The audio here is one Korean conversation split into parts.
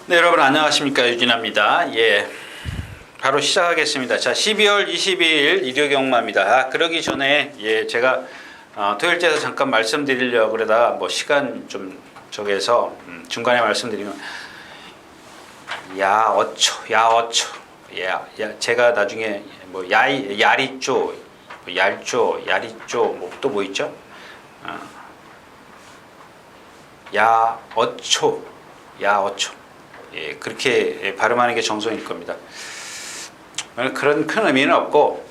네, 여러분 안녕하십니까, 유진아입니다. 예, 바로 시작하겠습니다. 자, 12월 22일 일요 경마입니다. 그러기 전에 제가 토요일째에서 잠깐 말씀드리려고 그러다가 뭐 시간 좀 저기해서 중간에 말씀드리면 어초 제가 나중에 뭐 야리쪼, 얄쪼, 야리쪼 뭐 또 뭐 있죠? 야어초. 예, 그렇게 발음하는 게 정성일 겁니다. 그런 큰 의미는 없고,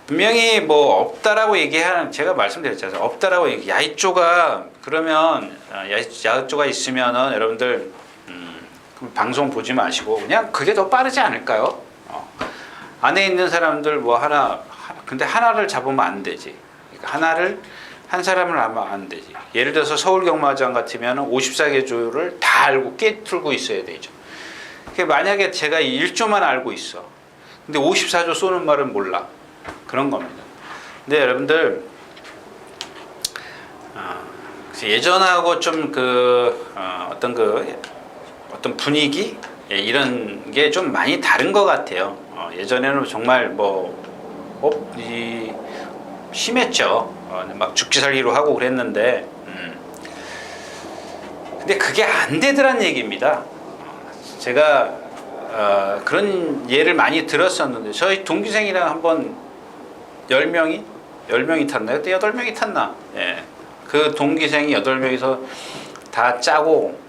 분명히 뭐 없다라고 얘기하는, 제가 말씀드렸잖아요. 없다라고 얘기. 야이쪼가 그러면 야이쪼가 있으면은 여러분들 방송 보지 마시고 그냥 그게 더 빠르지 않을까요? 안에 있는 사람들 뭐 근데 하나를 잡으면 안 되지. 그러니까 한 사람을 알면 안 되지. 예를 들어서 서울경마장 같으면 54개 조를 다 알고 깨뚫고 있어야 되죠. 만약에 제가 1조만 알고 있어. 근데 54조 쏘는 말은 몰라. 그런 겁니다. 근데 여러분들 예전하고 좀 어떤 분위기 이런 게 좀 많이 다른 것 같아요. 예전에는 정말 심했죠. 막 죽기 살기로 하고 그랬는데, 근데 그게 안 되더란 얘기입니다. 제가 그런 예를 많이 들었었는데, 저희 동기생이랑 한번 10명이 탔나요? 그때 8명이 탔나? 예. 그 동기생이 8명이서 다 짜고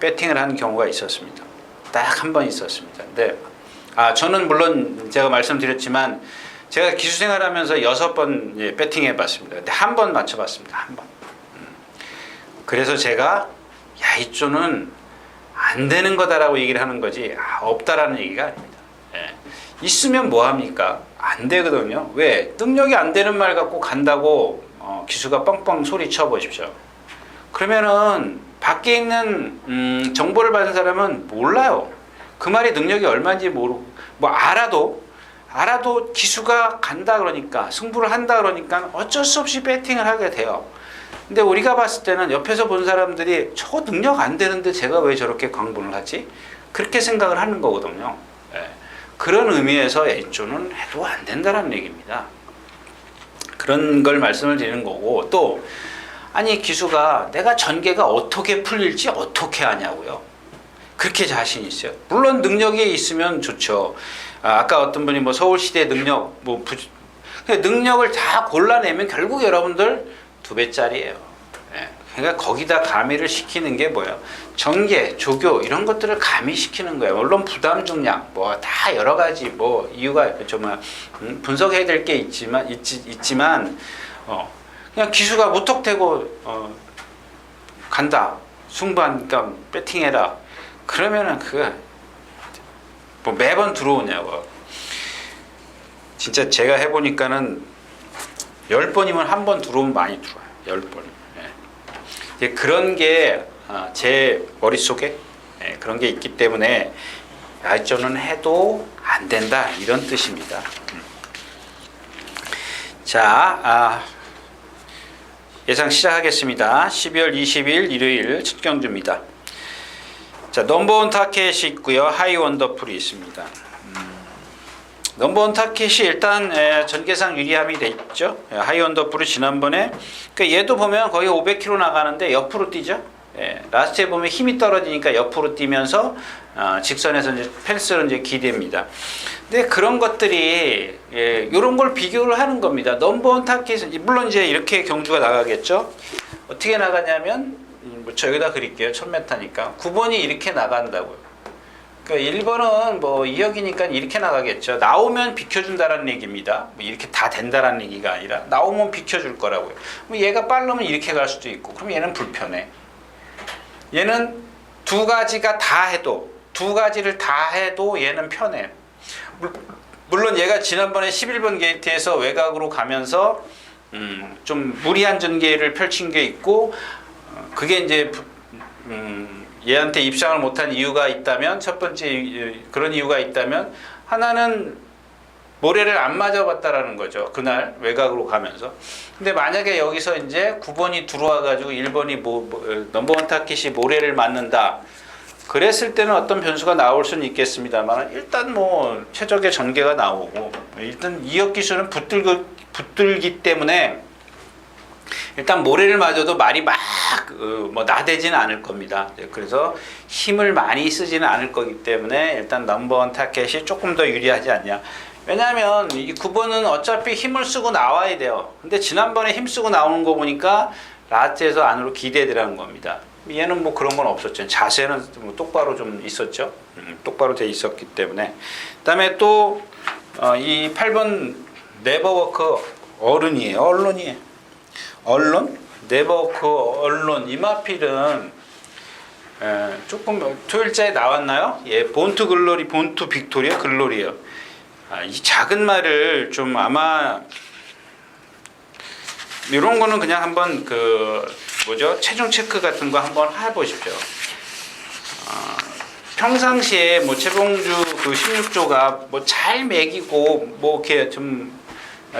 배팅을 하는 경우가 있었습니다. 딱 한 번 있었습니다. 근데 저는 물론 제가 말씀드렸지만 제가 기수생활하면서 6번 배팅해 봤습니다. 근데 한 번 맞춰봤습니다. 한 번. 그래서 제가 이쪽은 안 되는 거다라고 얘기를 하는 거지 없다라는 얘기가 아닙니다. 예. 있으면 뭐 합니까? 안 되거든요. 왜? 능력이 안 되는 말 갖고 간다고 기수가 뻥뻥 소리 쳐 보십시오. 그러면은 밖에 있는 정보를 받은 사람은 몰라요. 그 말이 능력이 얼마인지 모르고 알아도 기수가 간다 그러니까 승부를 한다 그러니까 어쩔 수 없이 배팅을 하게 돼요. 근데 우리가 봤을 때는 옆에서 본 사람들이 저거 능력 안 되는데 제가 왜 저렇게 광분을 하지? 그렇게 생각을 하는 거거든요. 예. 그런 의미에서 A조는 해도 안 된다는 얘기입니다. 그런 걸 말씀을 드리는 거고, 또 아니 기수가 내가 전개가 어떻게 풀릴지 어떻게 아냐고요. 그렇게 자신 있어요. 물론 능력이 있으면 좋죠. 아까 어떤 분이 뭐 서울시대 능력 능력을 다 골라내면 결국 여러분들 2배짜리예요. 예. 그러니까 거기다 가미를 시키는 게 뭐예요? 전개, 조교 이런 것들을 가미시키는 거예요. 물론 부담 중량 다 여러 가지 이유가 분석해야 될 게 있지만 그냥 기수가 무턱대고 간다. 승부하니까 배팅해라. 그러면은 매번 들어오냐고. 진짜 제가 해보니까는 10번이면 한 번 들어오면 많이 들어와요. 10번. 예. 그런 게 제 머릿속에 그런 게 있기 때문에 저는 해도 안 된다 이런 뜻입니다. 자, 예상 시작하겠습니다. 12월 20일 일요일 첫 경주입니다. 자, 넘버원 타켓이 있고요. 하이 원더풀이 있습니다. 넘버원 타켓이 일단 전개상 유리함이 돼 있죠. 하이 원더풀이 지난번에 얘도 보면 거의 500km 나가는데 옆으로 뛰죠. 라스트에 보면 힘이 떨어지니까 옆으로 뛰면서 직선에서 이제 펜스로 이제 기대입니다. 근데 그런 것들이 이런 걸 비교를 하는 겁니다. 넘버원 타켓은 물론 이제 이렇게 경주가 나가겠죠. 어떻게 나가냐면 저 여기다 그릴게요. 1000m니까 9번이 이렇게 나간다고요. 그러니까 1번은 2억이니까 이렇게 나가겠죠. 나오면 비켜준다라는 얘기입니다. 이렇게 다 된다라는 얘기가 아니라 나오면 비켜줄 거라고요. 얘가 빠르면 이렇게 갈 수도 있고, 그럼 얘는 불편해. 얘는 두 가지를 다 해도 얘는 편해. 물론 얘가 지난번에 11번 게이트에서 외곽으로 가면서 좀 무리한 전개를 펼친 게 있고, 그게 이제 얘한테 입상을 못한 이유가 있다면, 첫 번째 그런 이유가 있다면, 하나는 모래를 안 맞아봤다라는 거죠. 그날 외곽으로 가면서. 근데 만약에 여기서 이제 9번이 들어와가지고 1번이 넘버원 타깃이 모래를 맞는다. 그랬을 때는 어떤 변수가 나올 수는 있겠습니다만 일단 뭐 최적의 전개가 나오고 일단 이역 기술은 붙들기 때문에 일단 모래를 맞아도 말이 막 뭐 나대지는 않을 겁니다. 그래서 힘을 많이 쓰지는 않을 거기 때문에 일단 넘버원 타켓이 조금 더 유리하지 않냐. 왜냐하면 이 9번은 어차피 힘을 쓰고 나와야 돼요. 근데 지난번에 힘 쓰고 나오는 거 보니까 라트에서 안으로 기대더라는 겁니다. 얘는 뭐 그런 건 없었죠. 자세는 뭐 똑바로 좀 있었죠. 똑바로 돼 있었기 때문에. 그다음에 또 이 8번 네버워크 어른이에요. 언론이에요. 언론? 네버워크 언론 이 마필은 조금 토일자에 나왔나요? 예, 본투 글로리, 본투 빅토리아 글로리요. 이 작은 말을 좀 아마 이런 거는 그냥 한번 체중 체크 같은 거 한번 해보십시오. 평상시에 뭐 최봉주 16조가 뭐 잘 먹이고 뭐 이렇게 좀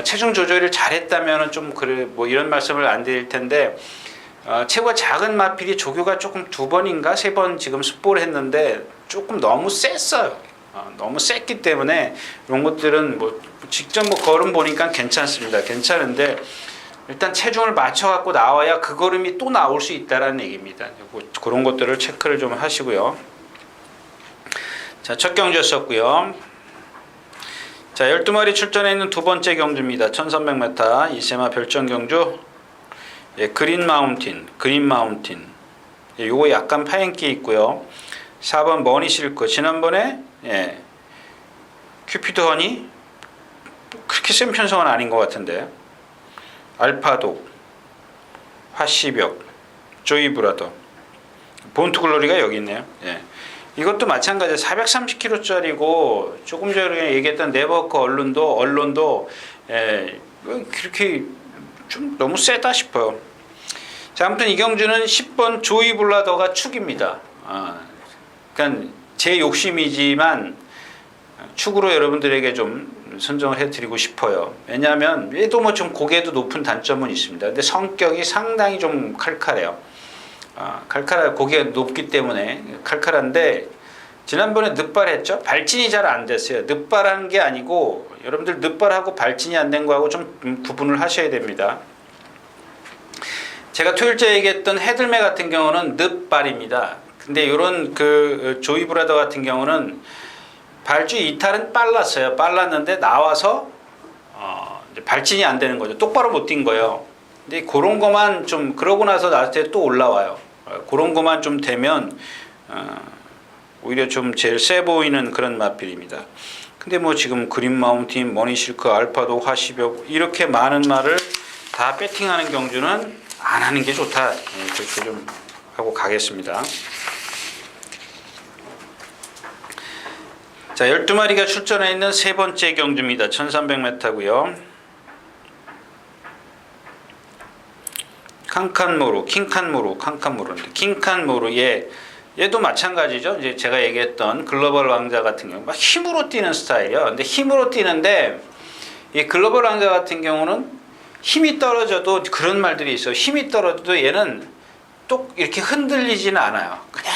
체중 조절을 잘했다면은 좀 그래 뭐 이런 말씀을 안 드릴 텐데 체구가 작은 마필이 조교가 조금 2번인가 3번 지금 습보를 했는데 조금 너무 셌어요. 너무 셌기 때문에 이런 것들은 뭐 직접 뭐 걸음 보니까 괜찮습니다. 괜찮은데 일단 체중을 맞춰 갖고 나와야 그 걸음이 또 나올 수 있다라는 얘기입니다. 그런 것들을 체크를 좀 하시고요. 자, 첫 경주였었고요. 자, 12마리 출전해 있는 두 번째 경주입니다. 1300m 이세마 별정 경주. 예, 그린 마운틴. 예, 요거 약간 파행기 있고요. 4번 머니 실크. 지난번에 예, 큐피드 허니 그렇게 센 편성은 아닌 것 같은데. 알파도, 화시벽, 조이 브라더, 본투 글로리가 여기 있네요. 예. 이것도 마찬가지예요. 430kg짜리고 조금 전에 얘기했던 네버워크 언론도 예, 그렇게 좀 너무 세다 싶어요. 자, 아무튼 이 경주는 10번 조이 블라더가 축입니다. 그러니까 제 욕심이지만 축으로 여러분들에게 좀 선정을 해드리고 싶어요. 왜냐하면 얘도 뭐 좀 고개도 높은 단점은 있습니다. 근데 성격이 상당히 좀 칼칼해요. 고개가 높기 때문에 칼칼한데 지난번에 늑발했죠. 발진이 잘 안 됐어요. 늑발한 게 아니고 여러분들 늑발하고 발진이 안 된 거하고 좀 구분을 하셔야 됩니다. 제가 토요일째 얘기했던 헤들메 같은 경우는 늑발입니다. 근데 이런 조이 브라더 같은 경우는 발주 이탈은 빨랐는데 나와서 이제 발진이 안 되는 거죠. 똑바로 못 뛴 거예요. 근데 그런 것만 좀 그러고 나서 나왔을 때 또 올라와요. 그런 것만 좀 되면 오히려 좀 제일 세 보이는 그런 마필입니다. 근데 뭐 지금 그린 마운틴, 머니 실크, 알파도, 화시벽 이렇게 많은 말을 다 배팅하는 경주는 안 하는 게 좋다. 그렇게 좀 하고 가겠습니다. 자, 12마리가 출전해 있는 세 번째 경주입니다. 1300m고요. 킹칸모루. 얘도 마찬가지죠. 이제 제가 얘기했던 글로벌 왕자 같은 경우 막 힘으로 뛰는 스타일이요. 근데 힘으로 뛰는데 이 글로벌 왕자 같은 경우는 힘이 떨어져도 그런 말들이 있어요. 힘이 떨어져도 얘는 또 이렇게 흔들리지는 않아요. 그냥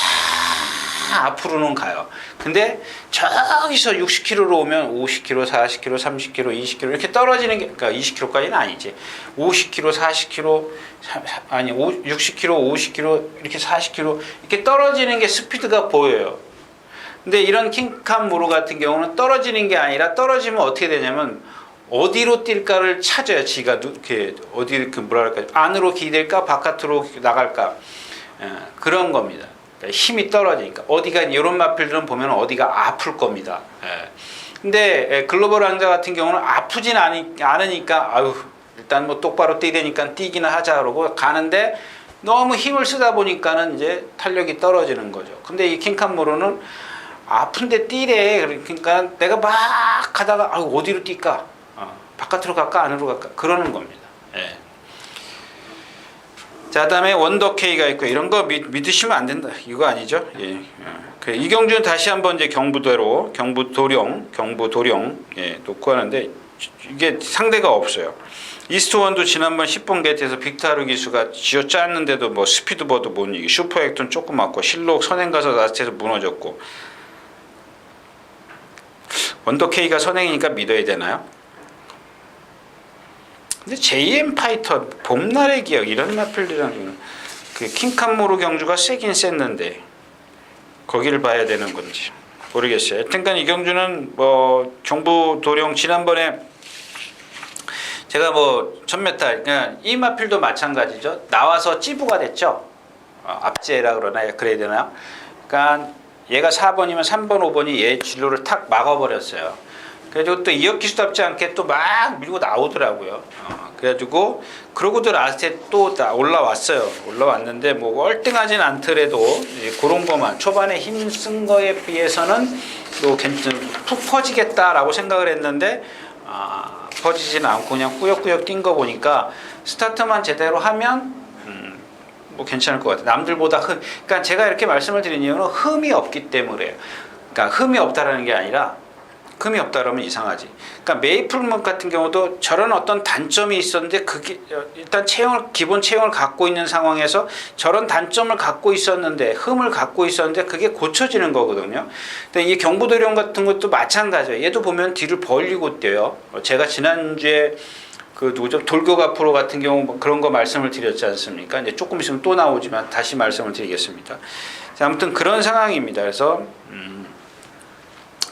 앞으로는 가요. 근데 저기서 60km로 오면 50km, 40km, 30km, 20km 이렇게 떨어지는 게, 그러니까 20km까지는 아니지. 50km, 40km, 60km, 50km, 이렇게 40km 이렇게 떨어지는 게 스피드가 보여요. 근데 이런 킹칸모루 같은 경우는 떨어지는 게 아니라 떨어지면 어떻게 되냐면 어디로 뛸까를 찾아요. 지가 이렇게 어디 안으로 기댈까 바깥으로 나갈까 그런 겁니다. 힘이 떨어지니까 어디가 이런 마필들은 보면 어디가 아플 겁니다. 근데 글로벌 왕자 같은 경우는 아프진 않으니까 일단 뭐 똑바로 뛰려니까 뛰기나 하자 그러고 가는데 너무 힘을 쓰다 보니까는 이제 탄력이 떨어지는 거죠. 근데 이 킹칸모루는 아픈데 뛰래. 그러니까 내가 막 가다가 어디로 뛸까? 바깥으로 갈까 안으로 갈까? 그러는 겁니다. 예. 자, 다음에 원더케이가 있고 이런 거 믿으시면 안 된다. 이거 아니죠? 예. 이경주는 다시 한번 이제 경부도로 경부도령 예, 놓고 하는데 이게 상대가 없어요. 이스트원도 지난번 10번 게이트에서 빅타르 기수가 쥐어 짰는데도 뭐 스피드버드 못 이기, 슈퍼액턴 조금 맞고, 실록 선행 가서 라스트에서 무너졌고. 원더케이가 선행이니까 믿어야 되나요? 근데 JM 파이터, 봄날의 기억 이런 마필들이랑 그 킹칸모르 경주가 세긴 셌는데 거기를 봐야 되는 건지 모르겠어요. 하여튼간 이 경주는 뭐 경부도령 지난번에 제가 뭐 1000m 그냥 이 마필도 마찬가지죠. 나와서 찌부가 됐죠. 앞제라 그래야 되나요? 그러니까 얘가 4번이면 3번, 5번이 얘 진로를 탁 막아버렸어요. 그래가지고 또 이역기수답지 않게 또 막 밀고 나오더라고요. 그래가지고 그러고도 라스트에 또 올라왔어요. 올라왔는데 뭐 얼등하진 않더라도 그런 것만 초반에 힘 쓴 거에 비해서는 또 푹 퍼지겠다라고 생각을 했는데 퍼지지는 않고 그냥 꾸역꾸역 뛴 거 보니까 스타트만 제대로 하면 뭐 괜찮을 것 같아요. 남들보다 그러니까 제가 이렇게 말씀을 드린 이유는 흠이 없기 때문에요. 그러니까 흠이 없다라는 게 아니라 흠이 없다라면 이상하지. 그러니까 메이플먼 같은 경우도 저런 어떤 단점이 있었는데 그게 일단 기본 체형을 갖고 있는 상황에서 저런 단점을 갖고 있었는데 흠을 갖고 있었는데 그게 고쳐지는 거거든요. 근데 이 경부도령 같은 것도 마찬가지예요. 얘도 보면 뒤를 벌리고 뛰어요. 제가 지난주에 그 누구죠? 돌격 앞으로 같은 경우 뭐 그런 거 말씀을 드렸지 않습니까? 이제 조금 있으면 또 나오지만 다시 말씀을 드리겠습니다. 자, 아무튼 그런 상황입니다. 그래서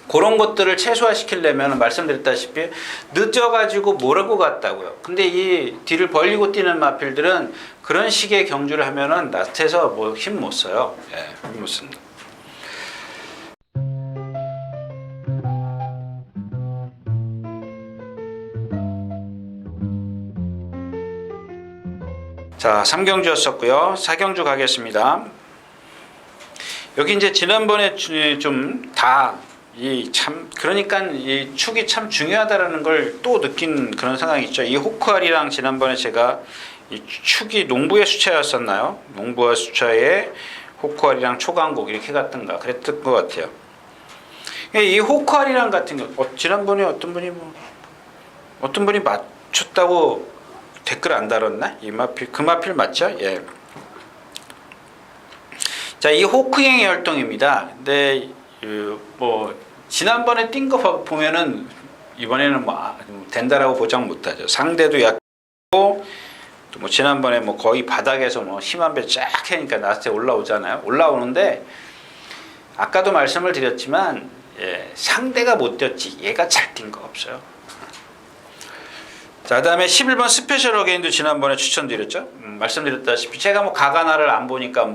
그런 것들을 최소화시키려면 말씀드렸다시피 늦어가지고 모르고 갔다고요. 근데 이 뒤를 벌리고 뛰는 마필들은 그런 식의 경주를 하면은 라스트에서 뭐 힘 못 써요. 예, 힘 못 씁니다. 자, 3경주였었고요. 4경주 가겠습니다. 여기 이제 지난번에 좀 그러니까 이 축이 참 중요하다라는 걸 또 느낀 그런 상황이 있죠. 이 호크알이랑 지난번에 제가 이 축이 농부의 수차였었나요? 농부의 수차에 호크알이랑 초강국 이렇게 갔던가 그랬던 것 같아요. 이 호크알이랑 같은 거 지난번에 어떤 분이 맞췄다고 댓글 안 달았나? 그 마필 맞죠? 예. 자, 이 호크행의 활동입니다. 근데 뭐 지난번에 뛴 거 보면은 이번에는 뭐 된다라고 보장 못하죠. 상대도 약고 또 뭐 지난번에 뭐 거의 바닥에서 뭐 심한 배 쫙 하니까 나스에 올라오잖아요. 올라오는데 아까도 말씀을 드렸지만 상대가 못 뛰었지 얘가 잘 뛴 거 없어요. 자, 그다음에 11번 스페셜 어게인도 지난번에 추천드렸죠. 말씀드렸다시피 제가 뭐 가가나를 안 보니까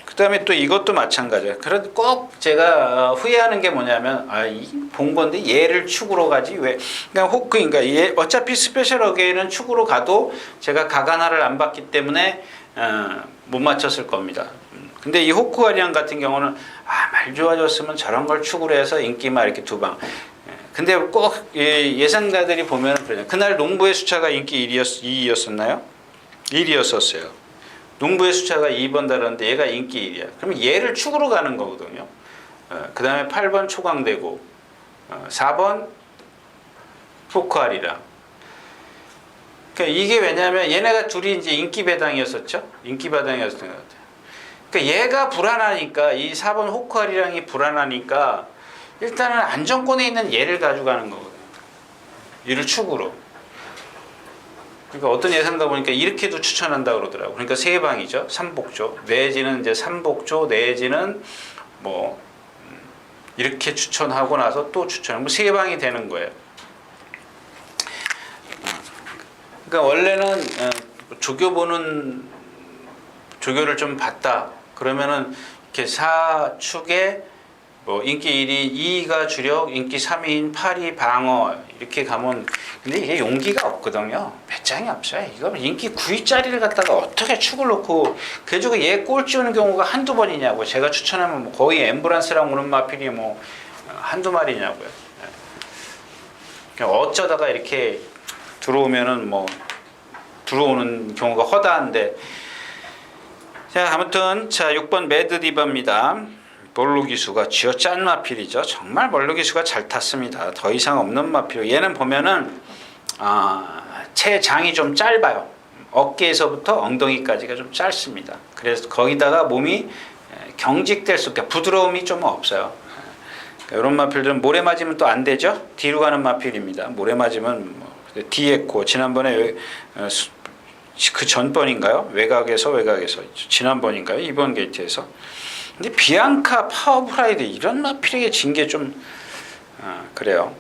그다음에 또 이것도 마찬가지예요. 그래도 꼭 제가 후회하는 게 뭐냐면 본 건데 얘를 축으로 가지 왜? 그러니까 얘 어차피 스페셜 어게인은 축으로 가도 제가 가가나를 안 봤기 때문에 못 맞췄을 겁니다. 근데 이 호크아리안 같은 경우는 말 좋아졌으면 저런 걸 축으로 해서 인기만 이렇게 두 방. 근데 꼭 예상가들이 보면 그날 농부의 수차가 인기 2위였었나요? 1위였었어요. 농부의 수차가 2번 달았는데 얘가 인기 1위야. 그러면 얘를 축으로 가는 거거든요. 그 다음에 8번 초강대고 4번 포크알이랑. 그러니까 이게 왜냐하면 얘네가 둘이 이제 인기 배당이었었죠. 인기 배당이었던 것 같아요. 그러니까 얘가 불안하니까 이 4번 호크알이랑이 불안하니까 일단은 안정권에 있는 얘를 가져가는 거거든요. 얘를 축으로. 그러니까 어떤 예상가 보니까 이렇게도 추천한다 그러더라고요. 그러니까 세 방이죠. 삼복조 내지는 이제 삼복조 내지는 뭐 이렇게 추천하고 나서 또 추천하고 세 방이 되는 거예요. 그러니까 원래는 조교를 좀 봤다. 그러면은 이렇게 4축에 뭐 인기 1위, 2위가 주력, 인기 3위인 8위 방어 이렇게 가면 근데 이게 용기가 없거든요. 배짱이 없어요. 이거 인기 9위짜리를 갖다가 어떻게 축을 놓고 그래가지고 얘 꼴찌 오는 경우가 한두 번이냐고. 제가 추천하면 뭐 거의 엠브란스랑 오는 마필이 뭐 한두 마리냐고요. 어쩌다가 이렇게 들어오면은 뭐 들어오는 경우가 허다한데. 자, 아무튼 자 6번 매드디바입니다. 볼록 기수가 쥐어짠 마필이죠. 정말 볼록 기수가 잘 탔습니다. 더 이상 없는 마필. 얘는 보면은 체장이 좀 짧아요. 어깨에서부터 엉덩이까지가 좀 짧습니다. 그래서 거기다가 몸이 경직될 수 없게 부드러움이 좀 없어요. 이런 마필들은 모래 맞으면 또 안 되죠. 뒤로 가는 마필입니다. 모래 맞으면 뒤에 코 지난번에 그 전번인가요? 외곽에서 지난번인가요? 이번 게이트에서. 근데 비앙카 파워프라이드 이런 마필에게 진 게 좀 그래요.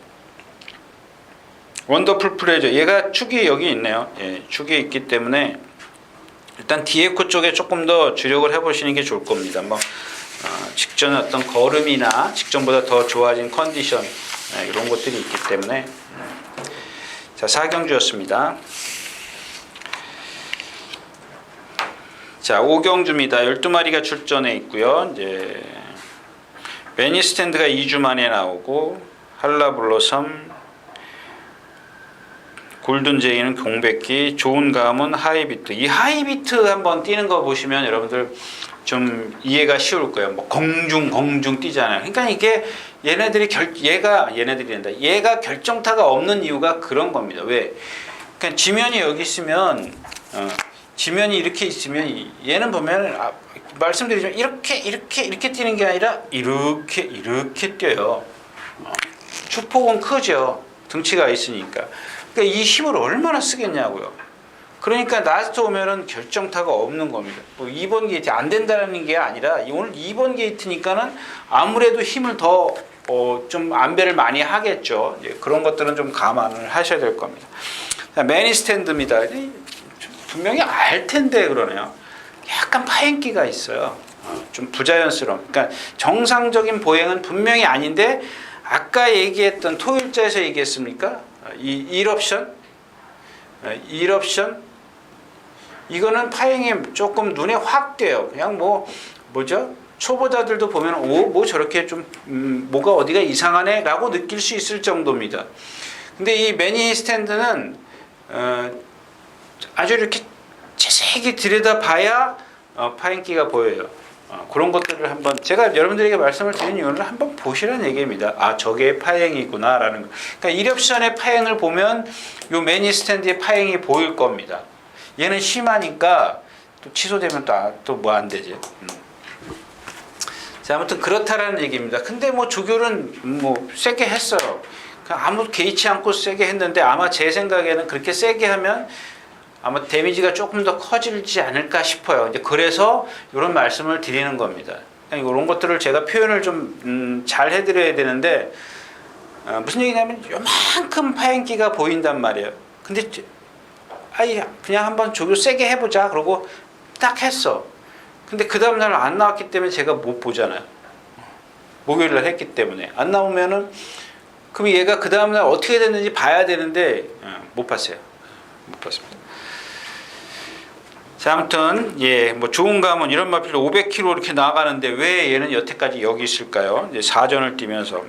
원더풀 플레저 얘가 축이 여기 있네요. 예, 축이 있기 때문에 일단 뒤에 코 쪽에 조금 더 주력을 해보시는 게 좋을 겁니다. 뭐 직전 어떤 걸음이나 직전보다 더 좋아진 컨디션 이런 것들이 있기 때문에 자 4경주였습니다. 자 5경주입니다. 12마리가 출전해 있고요. 이제 매니스탠드가 2주 만에 나오고 할라블로섬 골든제이는 공백기, 좋은 감은 하이비트. 이 하이비트 한번 뛰는 거 보시면 여러분들 좀 이해가 쉬울 거예요. 뭐 공중 뛰잖아요. 그러니까 이게 얘가 결정타가 없는 이유가 그런 겁니다. 왜? 그러니까 지면이 여기 있으면 지면이 이렇게 있으면 얘는 보면 말씀드리지만 이렇게 뛰는 게 아니라 이렇게 뛰어요. 축폭은 크죠. 등치가 있으니까. 그러니까 이 힘을 얼마나 쓰겠냐고요. 그러니까 라스트 오면은 결정타가 없는 겁니다. 뭐 2번 게이트 안 된다는 게 아니라 오늘 2번 게이트니까는 아무래도 힘을 더 좀 안배를 많이 하겠죠. 그런 것들은 좀 감안을 하셔야 될 겁니다. 매니스탠드입니다. 분명히 알 텐데 그러네요. 약간 파행기가 있어요. 좀 부자연스러운. 그러니까 정상적인 보행은 분명히 아닌데 아까 얘기했던 토요일자에서 얘기했습니까? 이 1옵션 이거는 파행이 조금 눈에 확 띄어요. 그냥 뭐죠? 초보자들도 보면 뭐 저렇게 좀 뭐가 어디가 이상하네 라고 느낄 수 있을 정도입니다. 근데 이 매니 스탠드는 아주 이렇게 자세히 들여다봐야 파행기가 보여요. 그런 것들을 한번 제가 여러분들에게 말씀을 드린 이유는 한번 보시라는 얘기입니다. 아 저게 파행이구나 라는 거. 그러니까 1옵션의 파행을 보면 요 매니 스탠드의 파행이 보일 겁니다. 얘는 심하니까 또 취소되면 또 뭐 안 되지. 자 아무튼 그렇다라는 얘기입니다. 근데 뭐 조교는 뭐 세게 했어요. 그냥 아무 개의치 않고 세게 했는데 아마 제 생각에는 그렇게 세게 하면 아마 데미지가 조금 더 커지지 않을까 싶어요. 이제 그래서 이런 말씀을 드리는 겁니다. 이런 것들을 제가 표현을 좀 잘 해드려야 되는데 무슨 얘기냐면 요만큼 파행기가 보인단 말이에요. 근데 그냥 한번 조교 세게 해보자. 그러고 딱 했어. 근데 그 다음날 안 나왔기 때문에 제가 못 보잖아요. 목요일날 했기 때문에 안 나오면은 그럼 얘가 그 다음날 어떻게 됐는지 봐야 되는데 못 봤어요. 못 봤습니다. 자, 아무튼 뭐 좋은 감은 이런 마필로 500km 이렇게 나가는데 왜 얘는 여태까지 여기 있을까요? 이제 4전을 뛰면서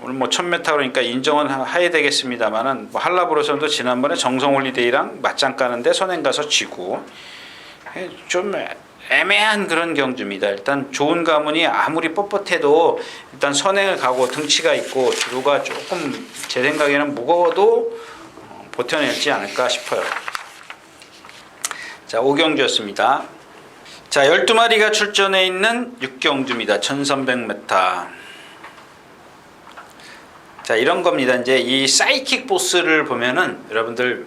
오늘 뭐 1000m 그러니까 인정은 해야 되겠습니다만은 뭐 할라브로선도 지난번에 정성홀리데이랑 맞짱 까는데 선행 가서 지고 좀 애매한 그런 경주입니다. 일단 좋은 가문이 아무리 뻣뻣해도 일단 선행을 가고 등치가 있고 주로가 조금 제 생각에는 무거워도 버텨낼지 않을까 싶어요. 자, 5경주였습니다. 자, 12마리가 출전해 있는 6경주입니다. 1300m. 자, 이런 겁니다. 이제 이 사이킥 보스를 보면은 여러분들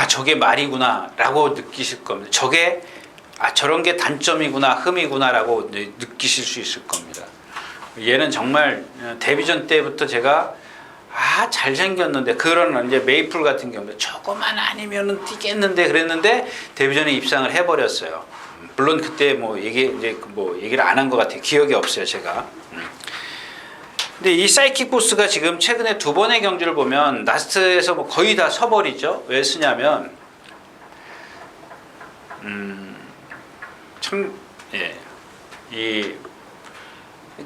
저게 말이구나 라고 느끼실 겁니다. 저게 저런 게 단점이구나 흠이구나 라고 느끼실 수 있을 겁니다. 얘는 정말 데뷔전 때부터 제가 잘생겼는데 그런 이제 메이플 같은 경우는 저거만 아니면은 뛰겠는데 그랬는데 데뷔전에 입상을 해버렸어요. 물론 그때 얘기를 안 한 것 같아요. 기억이 없어요 제가. 근데 이 사이킥 보스가 지금 최근에 2번의 경주를 보면 라스트에서 거의 다 서버리죠. 왜 쓰냐면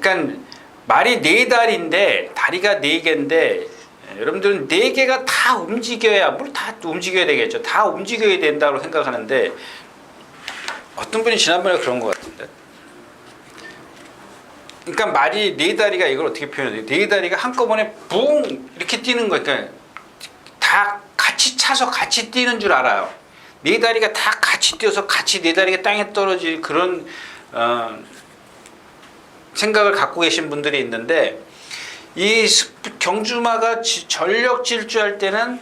그러니까 말이 4다리인데 다리가 4개인데 여러분들은 4개가 다 움직여야 물론 다 움직여야 되겠죠. 다 움직여야 된다고 생각하는데 어떤 분이 지난번에 그런 것 같은데 그러니까 말이 네 다리가 이걸 어떻게 표현해요? 네 다리가 한꺼번에 붕 이렇게 뛰는 거니까 그러니까 다 같이 차서 같이 뛰는 줄 알아요. 네 다리가 다 같이 뛰어서 같이 네 다리가 땅에 떨어질 그런 생각을 갖고 계신 분들이 있는데 이 경주마가 전력 질주할 때는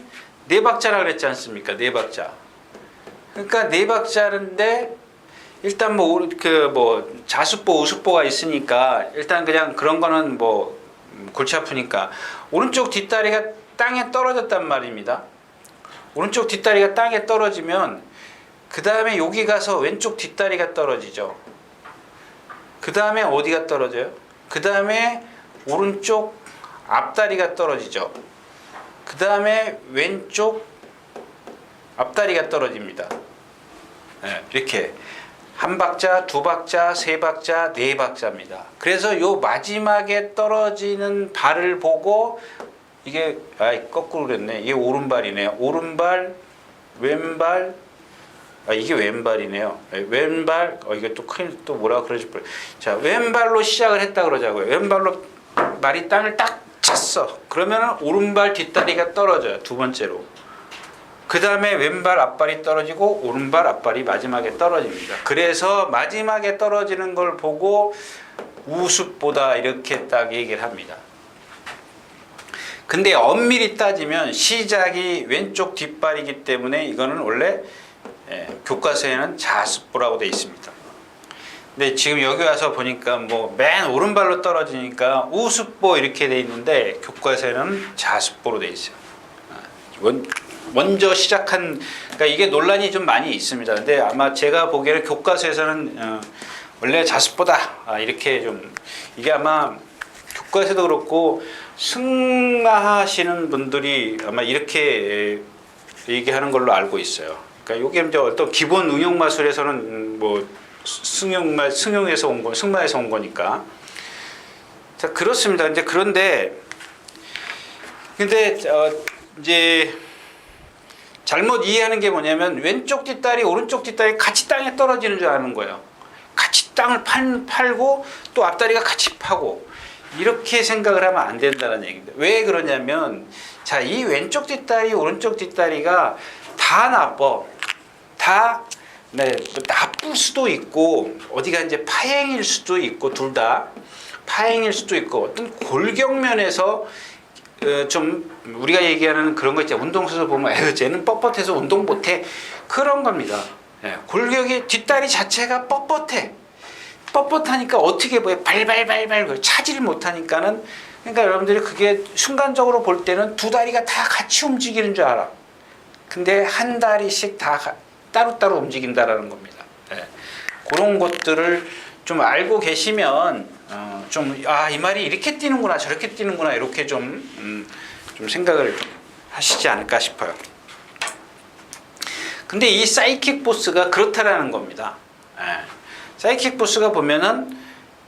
네 박자라 그랬지 않습니까? 네 박자. 그러니까 네 박자인데 일단 뭐 자수보, 우수보가 있으니까 일단 그냥 그런 거는 뭐 골치 아프니까 오른쪽 뒷다리가 땅에 떨어졌단 말입니다. 오른쪽 뒷다리가 땅에 떨어지면 그 다음에 여기 가서 왼쪽 뒷다리가 떨어지죠. 그 다음에 어디가 떨어져요? 그 다음에 오른쪽 앞다리가 떨어지죠. 그 다음에 왼쪽 앞다리가 떨어집니다. 네, 이렇게 한 박자, 두 박자, 세 박자, 네 박자입니다. 그래서 요 마지막에 떨어지는 발을 보고 이게 거꾸로 그랬네. 이게 오른발이네요. 오른발, 왼발, 이게 왼발이네요. 왼발, 이게 또 큰일 또 뭐라 그러지? 자, 왼발로 시작을 했다 그러자고요. 왼발로 말이 땅을 딱 찼어. 그러면은 오른발 뒷다리가 떨어져요. 두 번째로. 그 다음에 왼발 앞발이 떨어지고 오른발 앞발이 마지막에 떨어집니다. 그래서 마지막에 떨어지는 걸 보고 우습보다 이렇게 딱 얘기를 합니다. 근데 엄밀히 따지면 시작이 왼쪽 뒷발이기 때문에 이거는 원래 교과서에는 자습보라고 되어 있습니다. 근데 지금 여기 와서 보니까 뭐 맨 오른발로 떨어지니까 우습보 이렇게 되어 있는데 교과서에는 자습보로 되어 있어요. 먼저 시작한, 그러니까 이게 논란이 좀 많이 있습니다. 근데 아마 제가 보기에는 교과서에서는 원래 자습보다 이렇게 좀, 이게 아마 교과서도 그렇고 승마하시는 분들이 아마 이렇게 얘기하는 걸로 알고 있어요. 그러니까 이게 이제 어떤 기본 응용 마술에서는 뭐 승용에서 온 거, 승마에서 온 거니까. 자, 그렇습니다. 이제 그런데 이제 잘못 이해하는 게 뭐냐면 왼쪽 뒷다리, 오른쪽 뒷다리 같이 땅에 떨어지는 줄 아는 거예요. 같이 땅을 팔고 또 앞다리가 같이 파고 이렇게 생각을 하면 안 된다는 얘기입니다. 왜 그러냐면 자, 이 왼쪽 뒷다리, 오른쪽 뒷다리가 다 나빠. 다 나쁠 수도 있고 어디가 이제 파행일 수도 있고 둘 다 파행일 수도 있고 어떤 골격면에서 좀 우리가 얘기하는 그런 거 있잖아요. 운동선수 보면 쟤는 뻣뻣해서 운동 못해 그런 겁니다. 골격이 뒷다리 자체가 뻣뻣하니까 어떻게 보여? 발발발발 차지를 못하니까는 그러니까 여러분들이 그게 순간적으로 볼 때는 두 다리가 다 같이 움직이는 줄 알아. 근데 한 다리씩 다 따로따로 움직인다라는 겁니다. 그런 것들을 좀 알고 계시면 이 말이 이렇게 뛰는구나 저렇게 뛰는구나 이렇게 좀 생각을 하시지 않을까 싶어요. 근데 이 사이킥 보스가 그렇다라는 겁니다. 사이킥 보스가 보면은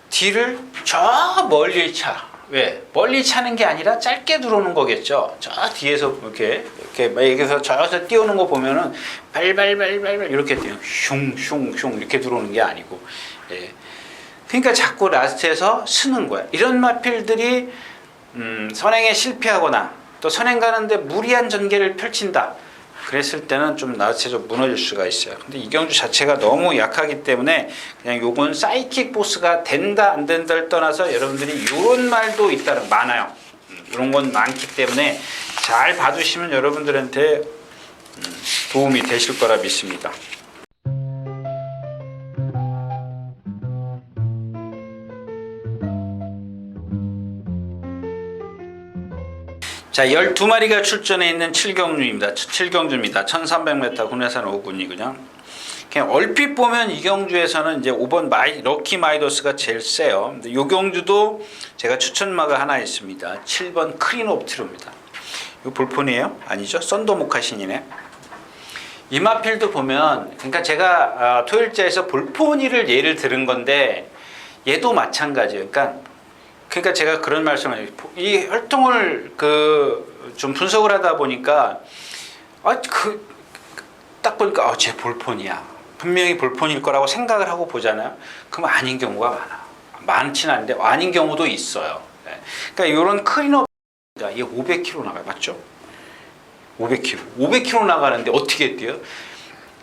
뒤를 저 멀리 차. 왜? 멀리 차는 게 아니라 짧게 들어오는 거겠죠. 저 뒤에서 이렇게 여기서 저기서 뛰어오는 거 보면은 발발발발 이렇게 뛰어. 슝슝슝 이렇게 들어오는 게 아니고. 그러니까 자꾸 라스트에서 쓰는 거야. 이런 마필들이 선행에 실패하거나 또 선행 가는데 무리한 전개를 펼친다. 그랬을 때는 좀 라스트에서 무너질 수가 있어요. 근데 이경주 자체가 너무 약하기 때문에 그냥 요건 사이킥 보스가 된다 안 된다를 떠나서 여러분들이 이런 말도 많아요. 이런 건 많기 때문에 잘 봐두시면 여러분들한테 도움이 되실 거라 믿습니다. 자, 12마리가 출전해 있는 칠경주입니다. 1300m 국내산 5군이 그냥 얼핏 보면 이 경주에서는 이제 5번 럭키 마이더스가 제일 세요. 근데 이 경주도 제가 추천마가 하나 있습니다. 7번 크린 옵트로입니다. 이거 볼폰이에요? 아니죠? 썬더 모카신이네. 이 마필도 보면 그러니까 제가 토일자에서 볼포니를 예를 들은 건데 얘도 마찬가지예요. 그러니까 제가 그런 말씀을 해요. 이 혈통을 좀 분석을 하다 보니까 딱 보니까 쟤 볼폰이야. 분명히 볼폰일 거라고 생각을 하고 보잖아요. 그럼 아닌 경우가 많아. 많지는 않은데 아닌 경우도 있어요. 네. 그러니까 이런 클린업 이게 500km 나가요. 맞죠? 500km 나가는데 어떻게 뛰어요?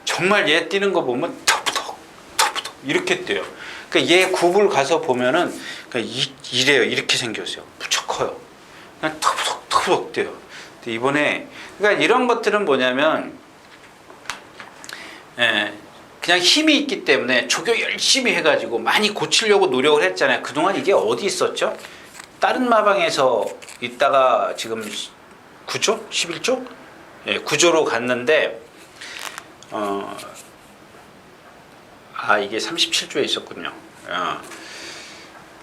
정말 얘 뛰는 거 보면 터프덕 이렇게 뛰어요. 그러니까 얘 굽을 가서 보면은 그러니까 이래요. 이렇게 생겼어요. 무척 커요. 그냥 터프덕 뛰어요. 근데 이번에 그러니까 이런 것들은 뭐냐면 그냥 힘이 있기 때문에 조교 열심히 해가지고 많이 고치려고 노력을 했잖아요. 그동안 이게 어디 있었죠? 다른 마방에서 있다가 지금 9조? 11조? 예, 9조로 갔는데 이게 37조에 있었군요.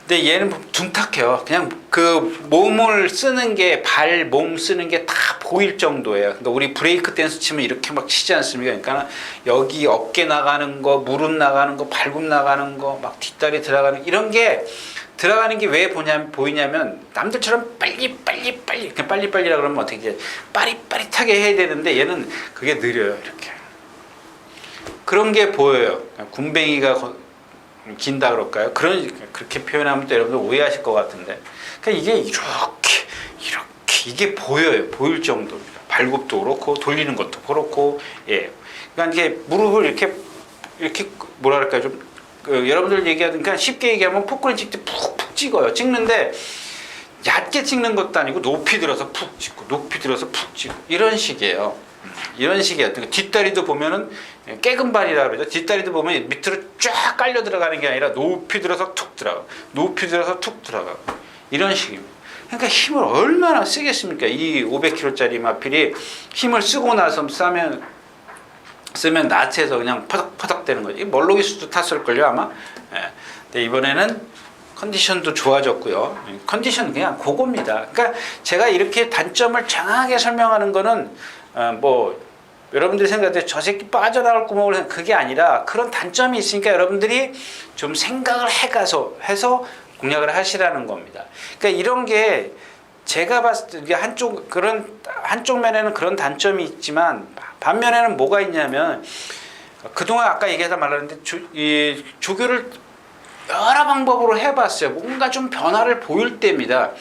근데 얘는 둔탁해요. 그냥 그 몸을 쓰는 게 몸 쓰는 게 다 보일 정도예요. 그러니까 우리 브레이크 댄스 치면 이렇게 막 치지 않습니까? 그러니까 여기 어깨 나가는 거, 무릎 나가는 거, 발굽 나가는 거, 막 뒷다리 들어가는 이런 게 들어가는 게 왜 보이냐면 남들처럼 빨리빨리라 그러면 어떻게 이제 빠릿빠릿하게 해야 되는데 얘는 그게 느려요. 이렇게 그런 게 보여요. 군뱅이가 긴다 그럴까요? 그렇게 표현하면 또 여러분들 오해하실 것 같은데, 그러니까 이게 이렇게 이게 보여요. 보일 정도입니다. 발굽도 그렇고 돌리는 것도 그렇고, 예. 그러니까 이게 무릎을 이렇게 뭐랄까요, 좀 여러분들 얘기하든 그냥 쉽게 얘기하면 포크린 찍듯 푹 찍어요. 찍는데 얕게 찍는 것도 아니고 높이 들어서 푹 찍고 높이 들어서 푹 찍고 이런 식이에요. 이런 식이에요. 뒷다리도 보면은 깨금발이라고 그러죠. 뒷다리도 보면 밑으로 쫙 깔려 들어가는 게 아니라 높이 들어서 툭 들어가, 높이 들어서 툭 들어가. 이런 식입니다. 그러니까 힘을 얼마나 쓰겠습니까? 이 500kg짜리 마필이 힘을 쓰고 나서 쓰면 나체해서 그냥 퍼덕퍼덕 되는 거죠. 이 멀록이수도 탔을걸요 아마. 예. 근데 이번에는 컨디션도 좋아졌고요. 컨디션 그냥 그겁니다. 그러니까 제가 이렇게 단점을 정확하게 설명하는 거는 여러분들이 생각할 때 저 새끼 빠져나갈 구멍을 그게 아니라 그런 단점이 있으니까 여러분들이 좀 생각을 해서 공략을 하시라는 겁니다. 그러니까 이런 게 제가 봤을 때 한쪽 면에는 그런 단점이 있지만 반면에는 뭐가 있냐면 그동안 아까 얘기하다 말았는데 조교를 여러 방법으로 해봤어요. 뭔가 좀 변화를 보일 때입니다.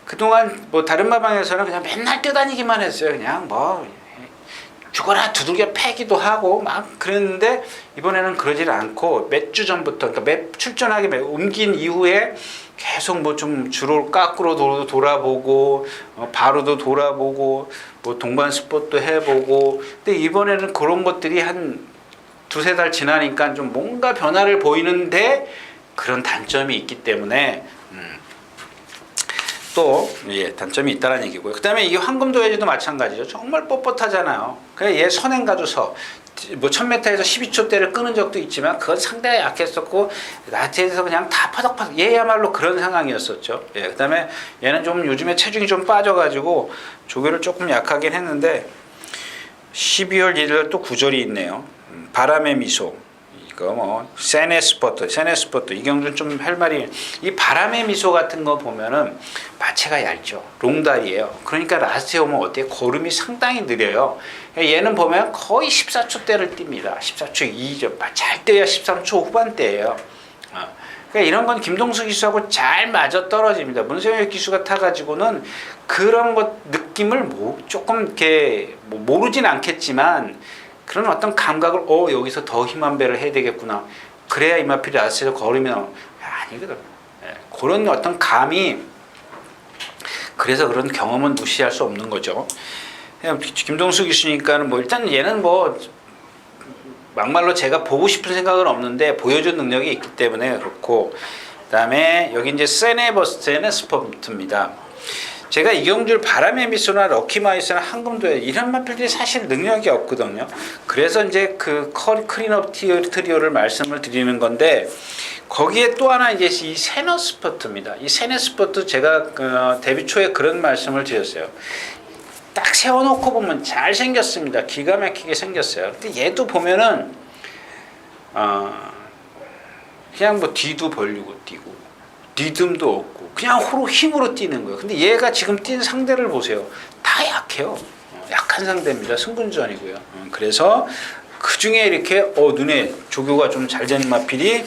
그동안 다른 마방에서는 그냥 맨날 뛰어다니기만 했어요. 그냥 죽어라 두들겨 패기도 하고 막 그랬는데 이번에는 그러질 않고 몇 주 전부터, 그러니까 출전하기 옮긴 이후에 계속 좀 주로 까꾸로 돌아보고 바로도 돌아보고 동반 스포도 해보고. 근데 이번에는 그런 것들이 한 두세 달 지나니까 좀 뭔가 변화를 보이는데 그런 단점이 있기 때문에 또 단점이 있다는 얘기고요. 그 다음에 이 황금도예지도 마찬가지죠. 정말 뻣뻣하잖아요. 그래 얘 선행 가줘서 1000m에서 12초대를 끄는 적도 있지만 그건 상당히 약했었고 나체에서 그냥 다 파덕파덕 얘야말로 그런 상황이었었죠. 그 다음에 얘는 좀 요즘에 체중이 좀 빠져가지고 조교를 조금 약하긴 했는데 12월 1일 또 구절이 있네요. 바람의 미소. 세네스포트 이경준 좀 할 말이, 이 바람의 미소 같은 거 보면은 마체가 얇죠. 롱다리예요. 그러니까 라스트에 오면 어때요? 걸음이 상당히 느려요. 얘는 보면 거의 14초대를 띱니다. 14초 2죠. 잘 때야 13초 후반대예요. 그러니까 이런 건 김동수 기수하고 잘 맞아 떨어집니다. 문세영 기수가 타가지고는 그런 것 느낌을 조금 이렇게 모르진 않겠지만 그런 어떤 감각을 여기서 더 힘한 배를 해야 되겠구나. 그래야 이마필이 라스트에서 걸으면 아니거든. 그런 어떤 감이, 그래서 그런 경험은 무시할 수 없는 거죠. 김동수 기수니까는 일단 얘는 막말로 제가 보고 싶은 생각은 없는데 보여준 능력이 있기 때문에 그렇고. 그다음에 여기 이제 세네스포트입니다. 제가 이경줄 바람의 미소나 럭키마이스나 황금도예 이런 마필들이 사실 능력이 없거든요. 그래서 이제 그 클린업 트리오를 말씀을 드리는 건데, 거기에 또 하나 이제 이 세너스포트입니다. 이 세너스포트 제가 데뷔 초에 그런 말씀을 드렸어요. 딱 세워놓고 보면 잘 생겼습니다. 기가 막히게 생겼어요. 근데 얘도 보면은 그냥 뒤도 벌리고 뛰고 리듬도 없고 그냥 힘으로 뛰는 거예요. 근데 얘가 지금 뛴 상대를 보세요. 다 약해요. 약한 상대입니다. 승분전이고요. 그래서 그 중에 이렇게 눈에 조교가 좀 잘 되는 마필이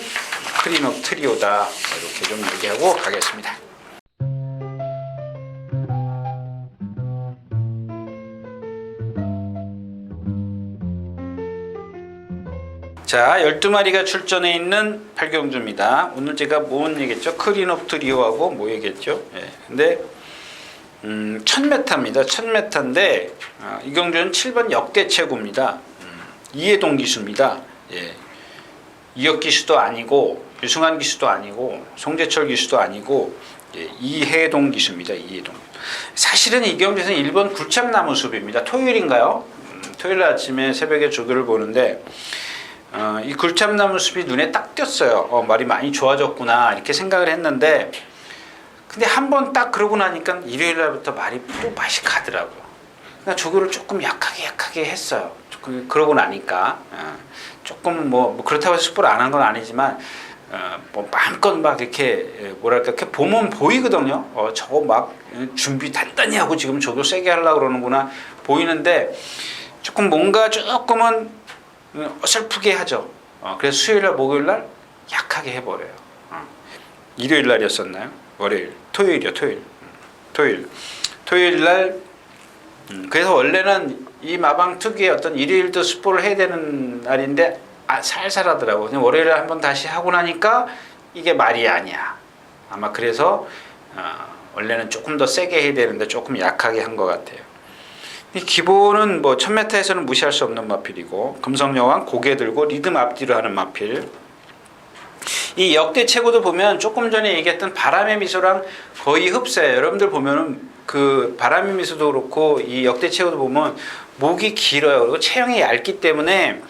크리노 트리오다. 이렇게 좀 얘기하고 가겠습니다. 자, 12마리가 출전해 있는 팔경주입니다. 오늘 제가 뭔 얘기했죠? 크리노 트리오하고 뭐 얘기했죠? 예. 근데 1000m입니다. 1000m인데 이 경주는 7번 역대 최고입니다. 이해동 기수입니다. 예. 이혁 기수도 아니고 유승환 기수도 아니고 송재철 기수도 아니고 예. 이해동 기수입니다. 이해동. 사실은 이 경주에서는 1번 굴참나무 숲입니다. 토요일인가요? 토요일 아침에 새벽에 조교를 보는데 이 굴참나무 숲이 눈에 딱 띄었어요. 말이 많이 좋아졌구나 이렇게 생각을 했는데 근데 한 번 딱 그러고 나니까 일요일 날부터 말이 또 맛이 가더라고요. 그러니까 조교를 조금 약하게 했어요. 그러고 나니까 조금 뭐 그렇다고 해서 습부를 안 한 건 아니지만 뭐 마음껏 막 이렇게 뭐랄까 이렇게 보면 보이거든요. 저거 막 준비 단단히 하고 지금 조교 세게 하려고 그러는구나 보이는데 조금 뭔가 조금은 어설프게 하죠. 그래서 수요일날 목요일날 약하게 해버려요. 일요일 날이었었나요? 월요일, 토요일이요. 토요일날 그래서 원래는 이 마방 특유의 어떤 일요일도 스포를 해야 되는 날인데 살살 하더라고. 그냥 월요일에 한번 다시 하고 나니까 이게 말이 아니야. 아마 그래서 원래는 조금 더 세게 해야 되는데 조금 약하게 한 것 같아요. 이 기본은 뭐 1000m에서는 무시할 수 없는 마필이고 금성여왕 고개 들고 리듬 앞뒤로 하는 마필. 이 역대 최고도 보면 조금 전에 얘기했던 바람의 미소랑 거의 흡사해요. 여러분들 보면은 그 바람의 미소도 그렇고 이 역대 최고도 보면 목이 길어요. 그리고 체형이 얇기 때문에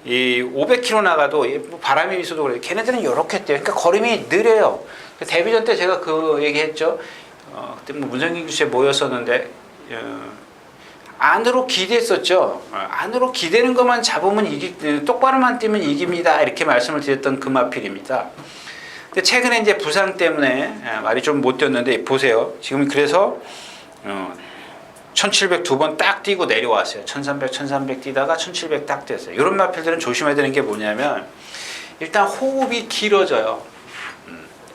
이 500km 나가도 바람의 미소도 그래요. 걔네들은 이렇게 뛰어요. 그러니까 걸음이 느려요. 데뷔전 때 제가 그 얘기했죠. 그때 뭐 문성기 교수에 모였었는데 안으로 기대했었죠. 안으로 기대는 것만 잡으면 똑바로만 뛰면 이깁니다. 이렇게 말씀을 드렸던 그 마필입니다. 근데 최근에 이제 부상 때문에 말이 좀 못 뛰었는데 보세요. 지금 그래서 1700 두 번 딱 뛰고 내려왔어요. 1300 뛰다가 1700 딱 뛰었어요. 이런 마필들은 조심해야 되는 게 뭐냐면 일단 호흡이 길어져요.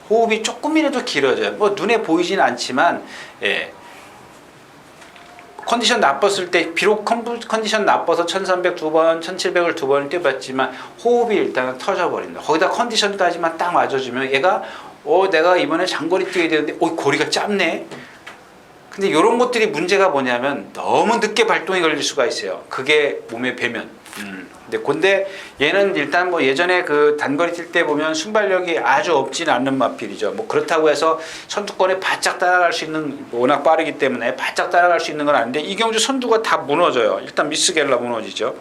호흡이 조금이라도 길어져요. 뭐 눈에 보이진 않지만 예. 컨디션 나빴을 때 비록 컨디션 나빠서 1300 두 번, 1700을 두 번을 뛰어봤지만 호흡이 일단은 터져버린다. 거기다 컨디션까지만 딱 맞아주면 얘가 내가 이번에 장거리 뛰어야 되는데 거리가 짧네. 근데 이런 것들이 문제가 뭐냐면 너무 늦게 발동이 걸릴 수가 있어요. 그게 몸에 배면. 근데 얘는 일단 뭐 예전에 그 단거리 뛸 때 보면 순발력이 아주 없지는 않는 마필이죠. 뭐 그렇다고 해서 선두권에 바짝 따라갈 수 있는 워낙 빠르기 때문에 바짝 따라갈 수 있는 건 아닌데 이경주 선두가 다 무너져요. 일단 미스겔라 무너지죠.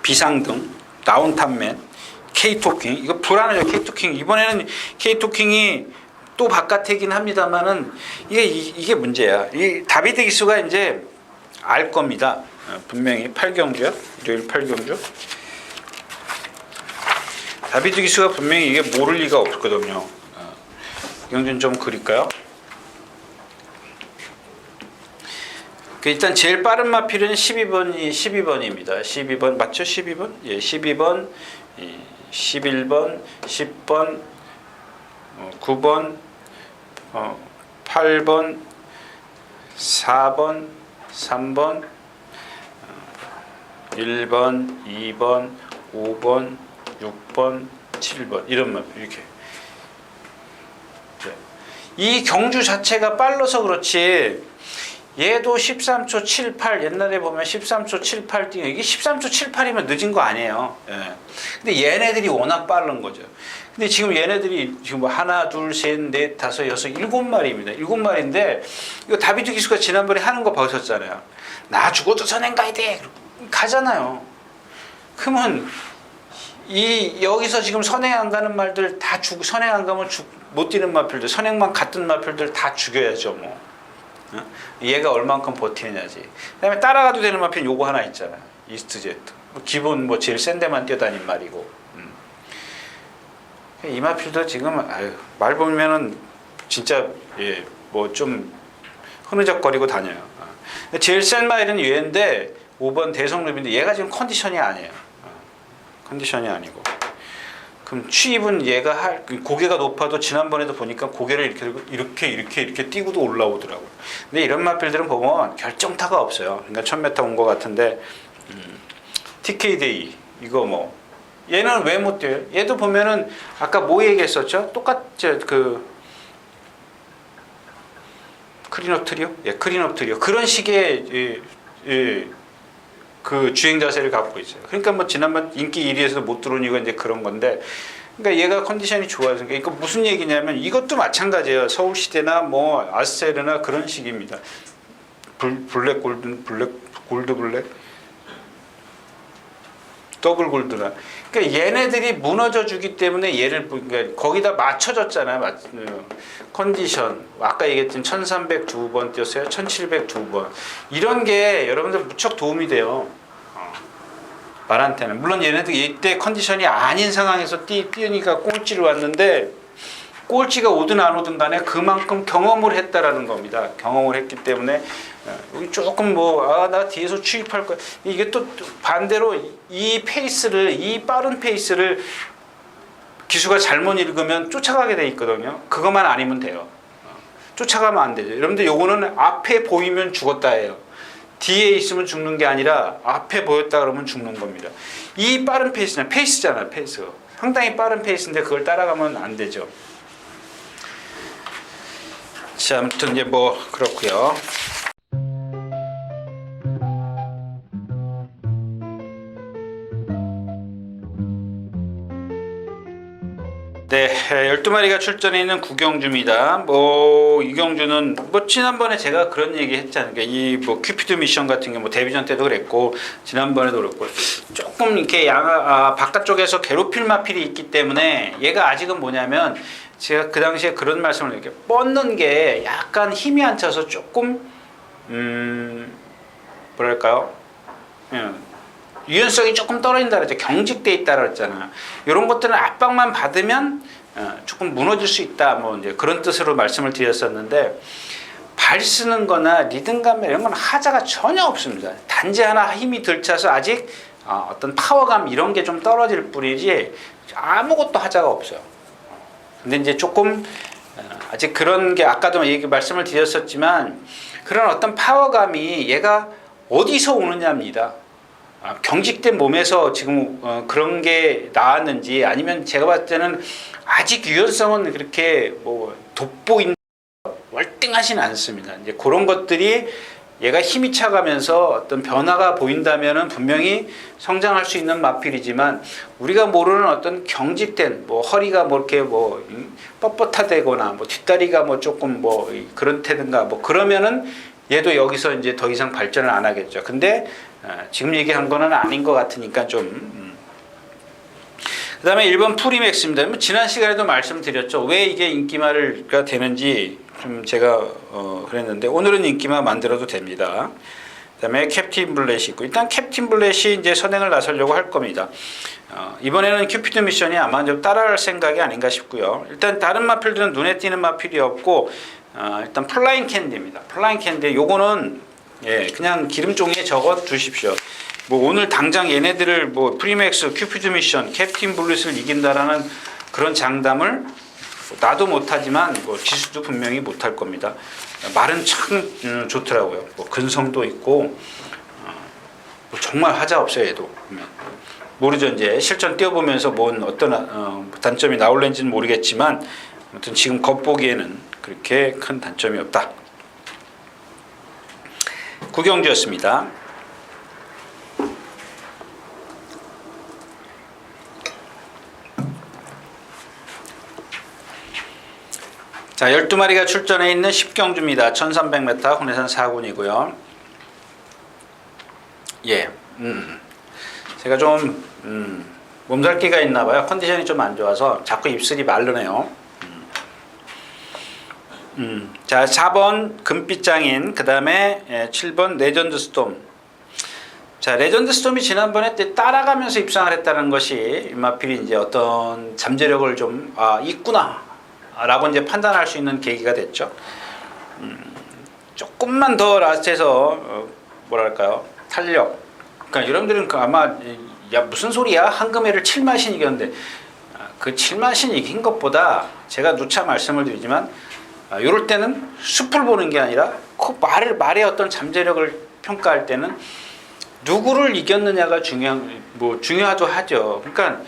비상등, 다운탑맨, 케이토킹 이거 불안해요. 케이토킹 이번에는 케이토킹이 또 바깥이긴 합니다만은 이게 문제야. 이 다비드 기수가 이제 알 겁니다. 분명히 8경주야. 일요일 8경주. 다비드 기수가 분명히 이게 모를 리가 없거든요. 경주는 좀 그릴까요? 일단 제일 빠른 마필은 12번입니다. 12번 맞죠? 12번? 예, 12번, 11번, 10번, 9번, 8번, 4번, 3번, 1번, 2번, 5번, 6번, 7번 이런 마필 이렇게. 이 경주 자체가 빨라서 그렇지 얘도 13초 78 옛날에 보면 13초 78 뛰는 이게 13초 78이면 늦은 거 아니에요. 예. 근데 얘네들이 워낙 빠른 거죠. 근데 지금 얘네들이 지금 뭐 하나, 둘, 셋, 넷, 다섯, 여섯, 7마리입니다. 7마리인데 이거 다비드 기수가 지난번에 하는 거 보셨잖아요. 나 죽어도 선행 가야 돼. 가잖아요. 그러면 여기서 지금 선행 안 가는 말들 다 선행 안 가면 못 뛰는 마필들, 선행만 갔던 마필들 다 죽여야죠, 뭐. 얘가 얼만큼 버티느냐지. 그다음에 따라가도 되는 마필 요거 하나 있잖아. 이스트제트. 기본 뭐 제일 센 데만 뛰어다닌 말이고. 이 마필도 지금 말 보면은 진짜 뭐 좀 흐느적거리고 다녀요. 제일 센 마일은 얘인데 5번 대성루비인데 얘가 지금 컨디션이 아니에요. 컨디션이 아니고. 그럼 추입은 얘가 고개가 높아도 지난번에도 보니까 고개를 이렇게 뛰고도 올라오더라고요. 근데 이런 마필들은 보면 결정타가 없어요. 그러니까 1000m 온 것 같은데 TK데이 이거 뭐 얘는 왜 못 뛰어요? 얘도 보면은 아까 뭐 얘기했었죠? 똑같죠. 그 크린업 트리오? 예, 크린업 트리오. 그런 식의 그 주행 자세를 갖고 있어요. 그러니까 뭐 지난번 인기 1위에서도 못 들어온 이유가 이제 그런 건데, 그러니까 얘가 컨디션이 좋아서, 그러니까 무슨 얘기냐면 이것도 마찬가지예요. 서울시대나 뭐 아스텔이나 그런 식입니다. 블랙 골드 블랙, 더블 골드나. 그러니까 얘네들이 무너져 주기 때문에 얘를 그러니까 거기다 맞춰졌잖아요. 컨디션 아까 얘기했던 1300 2번 뛰었어요. 1700 2번. 이런 게 여러분들 무척 도움이 돼요. 말한테는. 물론 얘네들 이때 컨디션이 아닌 상황에서 뛰니까 꼴찌를 왔는데, 꼴찌가 오든 안 오든 간에 그만큼 경험을 했다라는 겁니다. 경험을 했기 때문에 여기 조금 나 뒤에서 추입할 거야. 이게 또 반대로 이 빠른 페이스를 기수가 잘못 읽으면 쫓아가게 돼 있거든요. 그것만 아니면 돼요. 쫓아가면 안 되죠. 여러분들 요거는 앞에 보이면 죽었다예요. 뒤에 있으면 죽는 게 아니라 앞에 보였다 그러면 죽는 겁니다. 이 빠른 페이스잖아요. 페이스. 상당히 빠른 페이스인데 그걸 따라가면 안 되죠. 자, 아무튼 이제 뭐 그렇고요. 네, 12마리가 출전해 있는 구경주입니다. 이경주는 지난번에 제가 그런 얘기 했잖아요. 이 큐피드 미션 같은 게 데뷔전 때도 그랬고 지난번에도 그랬고 조금 이렇게 바깥쪽에서 괴롭힐 마필이 있기 때문에 얘가 아직은 뭐냐면, 제가 그 당시에 그런 말씀을 이렇게 뻗는 게 약간 힘이 안 차서 조금 뭐랄까요? 유연성이 조금 떨어진다 그랬죠. 경직돼 있다 그랬잖아요. 이런 것들은 압박만 받으면 조금 무너질 수 있다. 이제 그런 뜻으로 말씀을 드렸었는데, 발 쓰는 거나 리듬감 이런 건 하자가 전혀 없습니다. 단지 하나 힘이 덜 차서 아직 어떤 파워감 이런 게 좀 떨어질 뿐이지 아무것도 하자가 없어요. 근데 이제 조금 아직 그런 게 아까도 말씀을 드렸었지만, 그런 어떤 파워감이 얘가 어디서 오느냐입니다. 경직된 몸에서 지금 그런 게 나왔는지, 아니면 제가 봤을 때는 아직 유연성은 그렇게 돋보인다 월등하진 않습니다. 이제 그런 것들이 얘가 힘이 차가면서 어떤 변화가 보인다면은 분명히 성장할 수 있는 마필이지만, 우리가 모르는 어떤 경직된 허리가 이렇게 뻣뻣하되거나 뒷다리가 조금 그렇다든가 그러면은 얘도 여기서 이제 더 이상 발전을 안 하겠죠. 근데 지금 얘기한 거는 아닌 것 같으니까 좀. 그 다음에 1번 프리맥스입니다. 지난 시간에도 말씀드렸죠. 왜 이게 인기마가 되는지 좀 제가 그랬는데, 오늘은 인기마 만들어도 됩니다. 그 다음에 캡틴 블렛이 있고, 일단 캡틴 블렛이 이제 선행을 나서려고 할 겁니다. 이번에는 큐피드 미션이 아마 좀 따라할 생각이 아닌가 싶고요. 일단 다른 마필들은 눈에 띄는 마필이 없고, 일단 플라잉 캔디입니다. 플라잉 캔디 요거는 그냥 기름종이에 적어 두십시오. 오늘 당장 얘네들을 프리맥스, 큐피드 미션, 캡틴 블렛을 이긴다라는 그런 장담을 나도 못하지만 지수도 분명히 못할 겁니다. 말은 참 좋더라고요. 근성도 있고 정말 하자 없어요. 얘도 모르죠. 이제 실전 뛰어보면서 어떤 단점이 나올는지는 모르겠지만, 아무튼 지금 겉보기에는 그렇게 큰 단점이 없다. 구경주였습니다. 자, 12마리가 출전해 있는 10경주입니다. 1300m hun해산 4군이고요. 제가 좀 몸살기가 있나 봐요. 컨디션이 좀 안 좋아서 자꾸 입술이 마르네요. 자, 4번 금빛장인, 그 다음에 7번 레전드 스톰. 자, 레전드 스톰이 지난번에 따라가면서 입상을 했다는 것이 마필이 이제 어떤 잠재력을 좀 있구나 라고 이제 판단할 수 있는 계기가 됐죠. 조금만 더 라스트에서 뭐랄까요, 탄력. 그러니까 여러분들은 아마 무슨 소리야, 한금회를 7마신 이겼는데, 그 7만신 이긴 것보다 제가 누차 말씀을 드리지만 이럴 때는 숲을 보는 게 아니라 말의 어떤 잠재력을 평가할 때는 누구를 이겼느냐가 중요하죠 하죠. 그러니까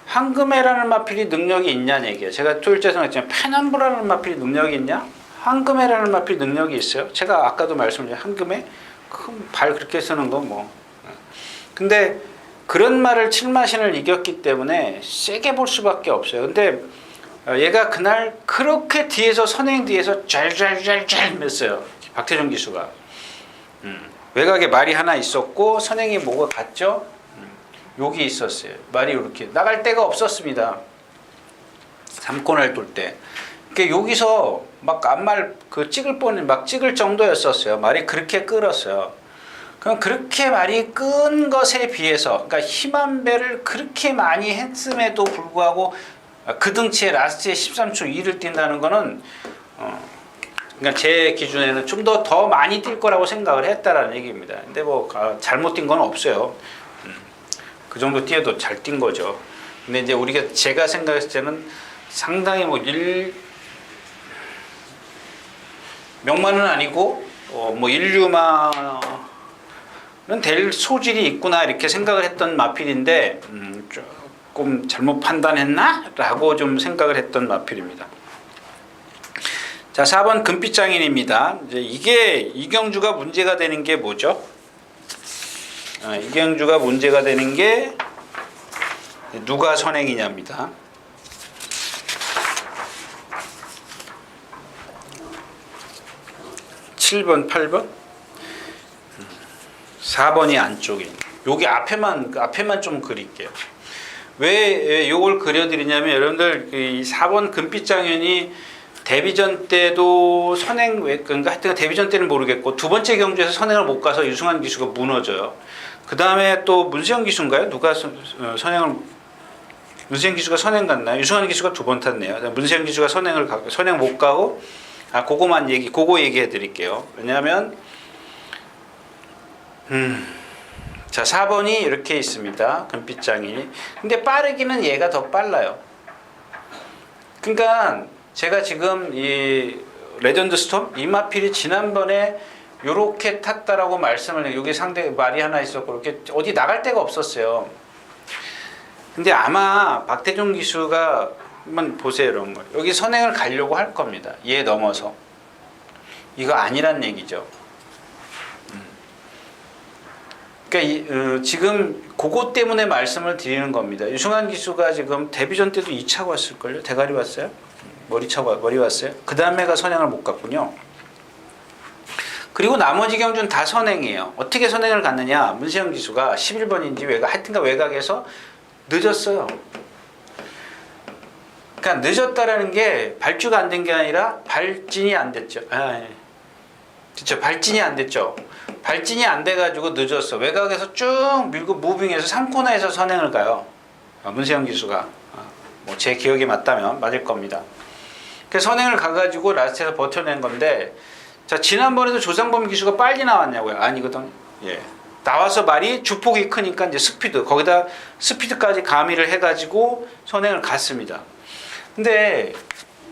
황금해라는 마필이 능력이 있냐는 얘기예요. 제가 토요일째 생각했지만 페넘브라는 마필이 능력이 있냐? 황금해라는 마필이 능력이 있어요. 제가 아까도 말씀드린 황금해 큰 발 그렇게 쓰는 거 뭐. 근데 그런 말을 7마신을 이겼기 때문에 세게 볼 수밖에 없어요. 근데 얘가 그날 그렇게 뒤에서 선행 뒤에서 짤짤짤짤 맸어요. 박태종 기수가. 외곽에 말이 하나 있었고 선행이 뭐가 갔죠? 여기 있었어요. 말이 이렇게 나갈 데가 없었습니다. 3코너를 돌 때. 그러니까 여기서 막 앞말 막 찍을 정도였었어요. 말이 그렇게 끌었어요. 그럼 그렇게 말이 끈 것에 비해서, 그러니까 힘한 배를 그렇게 많이 했음에도 불구하고 그 등치에 라스트에 13초 2를 뛴다는 거는 그러니까 제 기준에는 좀 더 많이 뛸 거라고 생각을 했다라는 얘기입니다. 근데 뭐 잘못 뛴 건 없어요. 그 정도 뛰어도 잘 뛴 거죠. 근데 이제 제가 생각했을 때는 상당히 명만은 아니고 뭐 인류만은 될 소질이 있구나 이렇게 생각을 했던 마필인데 조금 잘못 판단했나? 라고 좀 생각을 했던 마필입니다. 자, 4번 금빛장인입니다. 이제 이게 이경주가 문제가 되는 게 뭐죠? 이경주가 문제가 되는 게 누가 선행이냐입니다. 7번, 8번, 4번이 안쪽에. 여기 앞에만 좀 그릴게요. 왜 이걸 그려드리냐면 여러분들 이 4번 금빛장현이 데뷔전 때도 그러니까 하여튼 데뷔전 때는 모르겠고 두 번째 경주에서 선행을 못 가서 유승환 기수가 무너져요. 그 다음에 또 문세영 기수인가요? 문세영 기수가 선행 갔나요? 유승환 기수가 두 번 탔네요. 문세영 기수가 선행 못 가고 그거 얘기해 드릴게요. 왜냐하면 자, 4번이 이렇게 있습니다. 금빛장인이. 근데 빠르기는 얘가 더 빨라요. 그러니까 제가 지금 이 레전드 스톰 이마필이 지난번에 요렇게 탔다라고 말씀을 여기 상대 말이 하나 있었고 이렇게 어디 나갈 데가 없었어요. 근데 아마 박태종 기수가 한번 보세요. 이런 거 여기 선행을 가려고 할 겁니다. 얘 넘어서 이거 아니란 얘기죠. 그러니까 지금 그것 때문에 말씀을 드리는 겁니다. 유승환 기수가 지금 데뷔전 때도 2차 왔을걸요? 대가리 왔어요? 머리 왔어요? 그 다음에가 선행을 못 갔군요. 그리고 나머지 경주는 다 선행이에요. 어떻게 선행을 갔느냐? 문세영 기수가 11번인지 하여튼가 외곽에서 늦었어요. 그러니까 늦었다라는 게 발주가 안 된 게 아니라 발진이 안 됐죠. 그렇죠. 발진이 안 됐죠. 발진이 안 돼가지고 늦었어. 외곽에서 쭉 밀고 무빙해서 3코너에서 선행을 가요. 문세영 기수가. 뭐 제 기억이 맞다면 맞을 겁니다. 그래서 선행을 가가지고 라스트에서 버텨낸 건데, 자, 지난번에도 조상범 기수가 빨리 나왔냐고요? 아니거든. 예. 나와서 말이 주폭이 크니까 이제 거기다 스피드까지 가미를 해가지고 선행을 갔습니다. 근데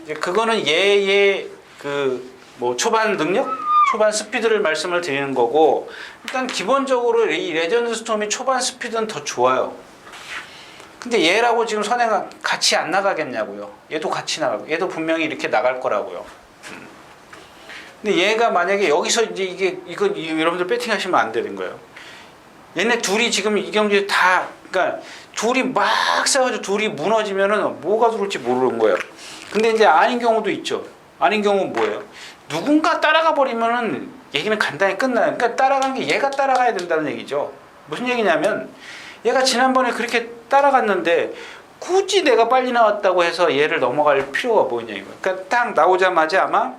이제 그거는 뭐 초반 능력? 초반 스피드를 말씀을 드리는 거고, 일단 기본적으로 이 레전드 스톰이 초반 스피드는 더 좋아요. 근데 얘라고 지금 선행 같이 안 나가겠냐고요. 얘도 같이 나가고, 얘도 분명히 이렇게 나갈 거라고요. 근데 얘가 만약에 여기서 이제 이건 여러분들 배팅 하시면 안 되는 거예요. 얘네 둘이 지금 이 경기에 그러니까 둘이 막 싸워가지고 둘이 무너지면은 뭐가 들어올지 모르는 거예요. 근데 이제 아닌 경우도 있죠. 아닌 경우는 뭐예요? 누군가 따라가 버리면은 얘기는 간단히 끝나요. 그러니까 따라간 게 얘가 따라가야 된다는 얘기죠. 무슨 얘기냐면 얘가 지난번에 그렇게 따라갔는데 굳이 내가 빨리 나왔다고 해서 얘를 넘어갈 필요가 뭐냐 이거. 그러니까 딱 나오자마자 아마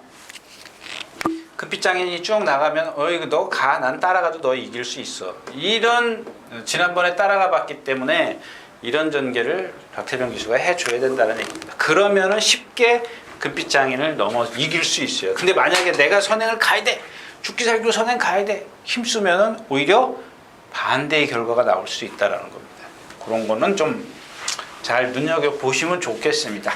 금빛장인이 쭉 나가면 이거 너 가. 난 따라가도 너 이길 수 있어. 이런 지난번에 따라가 봤기 때문에 이런 전개를 박태종 기수가 해줘야 된다는 얘기입니다. 그러면은 쉽게 금빛장인을 이길 수 있어요. 근데 만약에 내가 선행을 가야 돼. 죽기 살기로 선행 가야 돼. 힘쓰면은 오히려 반대의 결과가 나올 수 있다라는 겁니다. 그런 거는 좀 잘 눈여겨보시면 좋겠습니다.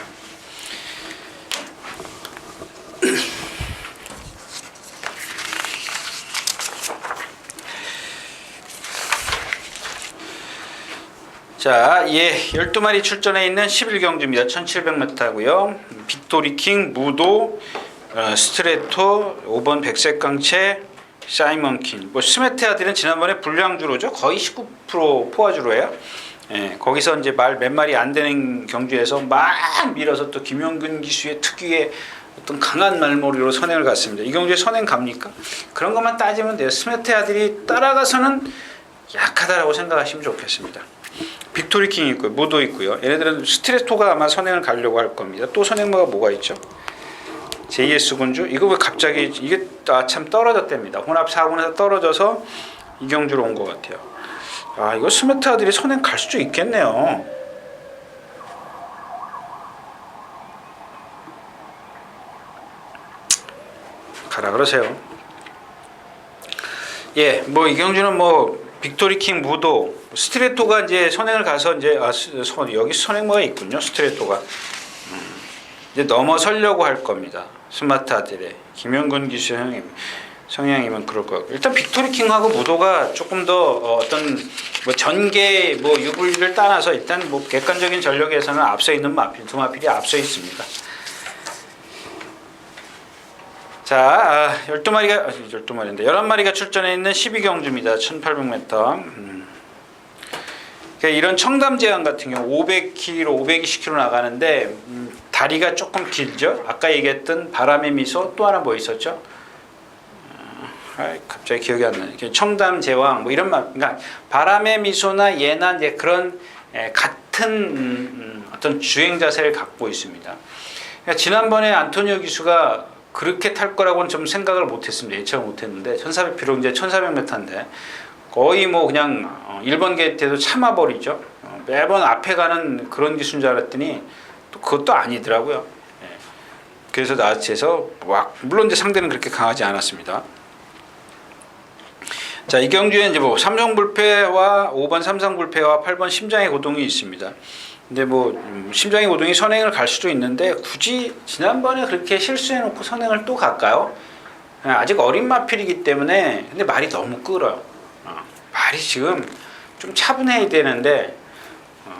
자, 예, 12마리 출전해 있는 11경주입니다. 1700m고요. 빅토리킹, 무도, 스트레토, 5번 백색강채, 사이먼킨. 뭐 스메테아들은 지난번에 불량주로죠. 거의 19% 포화주로예요. 예, 거기서 이제 말 몇 마리 안 되는 경주에서 막 밀어서 또 김용균 기수의 특유의 어떤 강한 말머리로 선행을 갔습니다. 이 경주에 선행 갑니까? 그런 것만 따지면 돼요. 스메테아들이 따라가서는 약하다라고 생각하시면 좋겠습니다. 빅토리킹이 있고요. 무도 있고요. 얘네들은 스트레토가 아마 선행을 가려고 할 겁니다. 또 선행마가 뭐가 있죠? JS 군주? 이거 왜 갑자기 이게 참 떨어졌답니다. 혼합 4군에서 떨어져서 이경주로 온 것 같아요. 아, 이거 스메타들이 선행 갈 수도 있겠네요. 가라 그러세요. 예, 뭐 이경주는 뭐 빅토리킹 무도 스트레토가 이제 선행을 가서 이제 여기 선행마가 있군요. 스트레토가 이제 넘어서려고 할 겁니다. 스마트아들의 김영근 기수 성향이면 그럴 것 같고 일단 빅토리킹하고 무도가 조금 더 어떤 뭐 전개 뭐 유불리를 따라서 일단 뭐 객관적인 전력에서는 앞서 있는 마필 두 마필이 앞서 있습니다. 자, 12마리인데 11마리가 출전해 있는 12경주입니다. 1800m. 이런 청담 제왕 같은 경우 500km, 520km 나가는데 다리가 조금 길죠. 아까 얘기했던 바람의 미소 또 하나 뭐 있었죠? 갑자기 기억이 안 나네. 청담 제왕 뭐 이런 말, 그러니까 바람의 미소나 얘나 이제 그런 같은 어떤 주행 자세를 갖고 있습니다. 그러니까 지난번에 안토니오 기수가 그렇게 탈 거라고는 좀 생각을 못했습니다. 예측을 못했는데 1400 비록 이제 1400m인데 거의 뭐 그냥 1번 게이트에도 참아버리죠. 매번 앞에 가는 그런 기수인 줄 알았더니 또 그것도 아니더라고요. 그래서 나치에서 물론 이제 상대는 그렇게 강하지 않았습니다. 자, 이 경주에 이제 뭐 삼성불패와 5번 삼성불패와 8번 심장의 고동이 있습니다. 근데 뭐 심장의 고동이 선행을 갈 수도 있는데 굳이 지난번에 그렇게 실수해놓고 선행을 또 갈까요? 아직 어린 마필이기 때문에 근데 말이 너무 끌어요. 말이 지금 좀 차분해야 되는데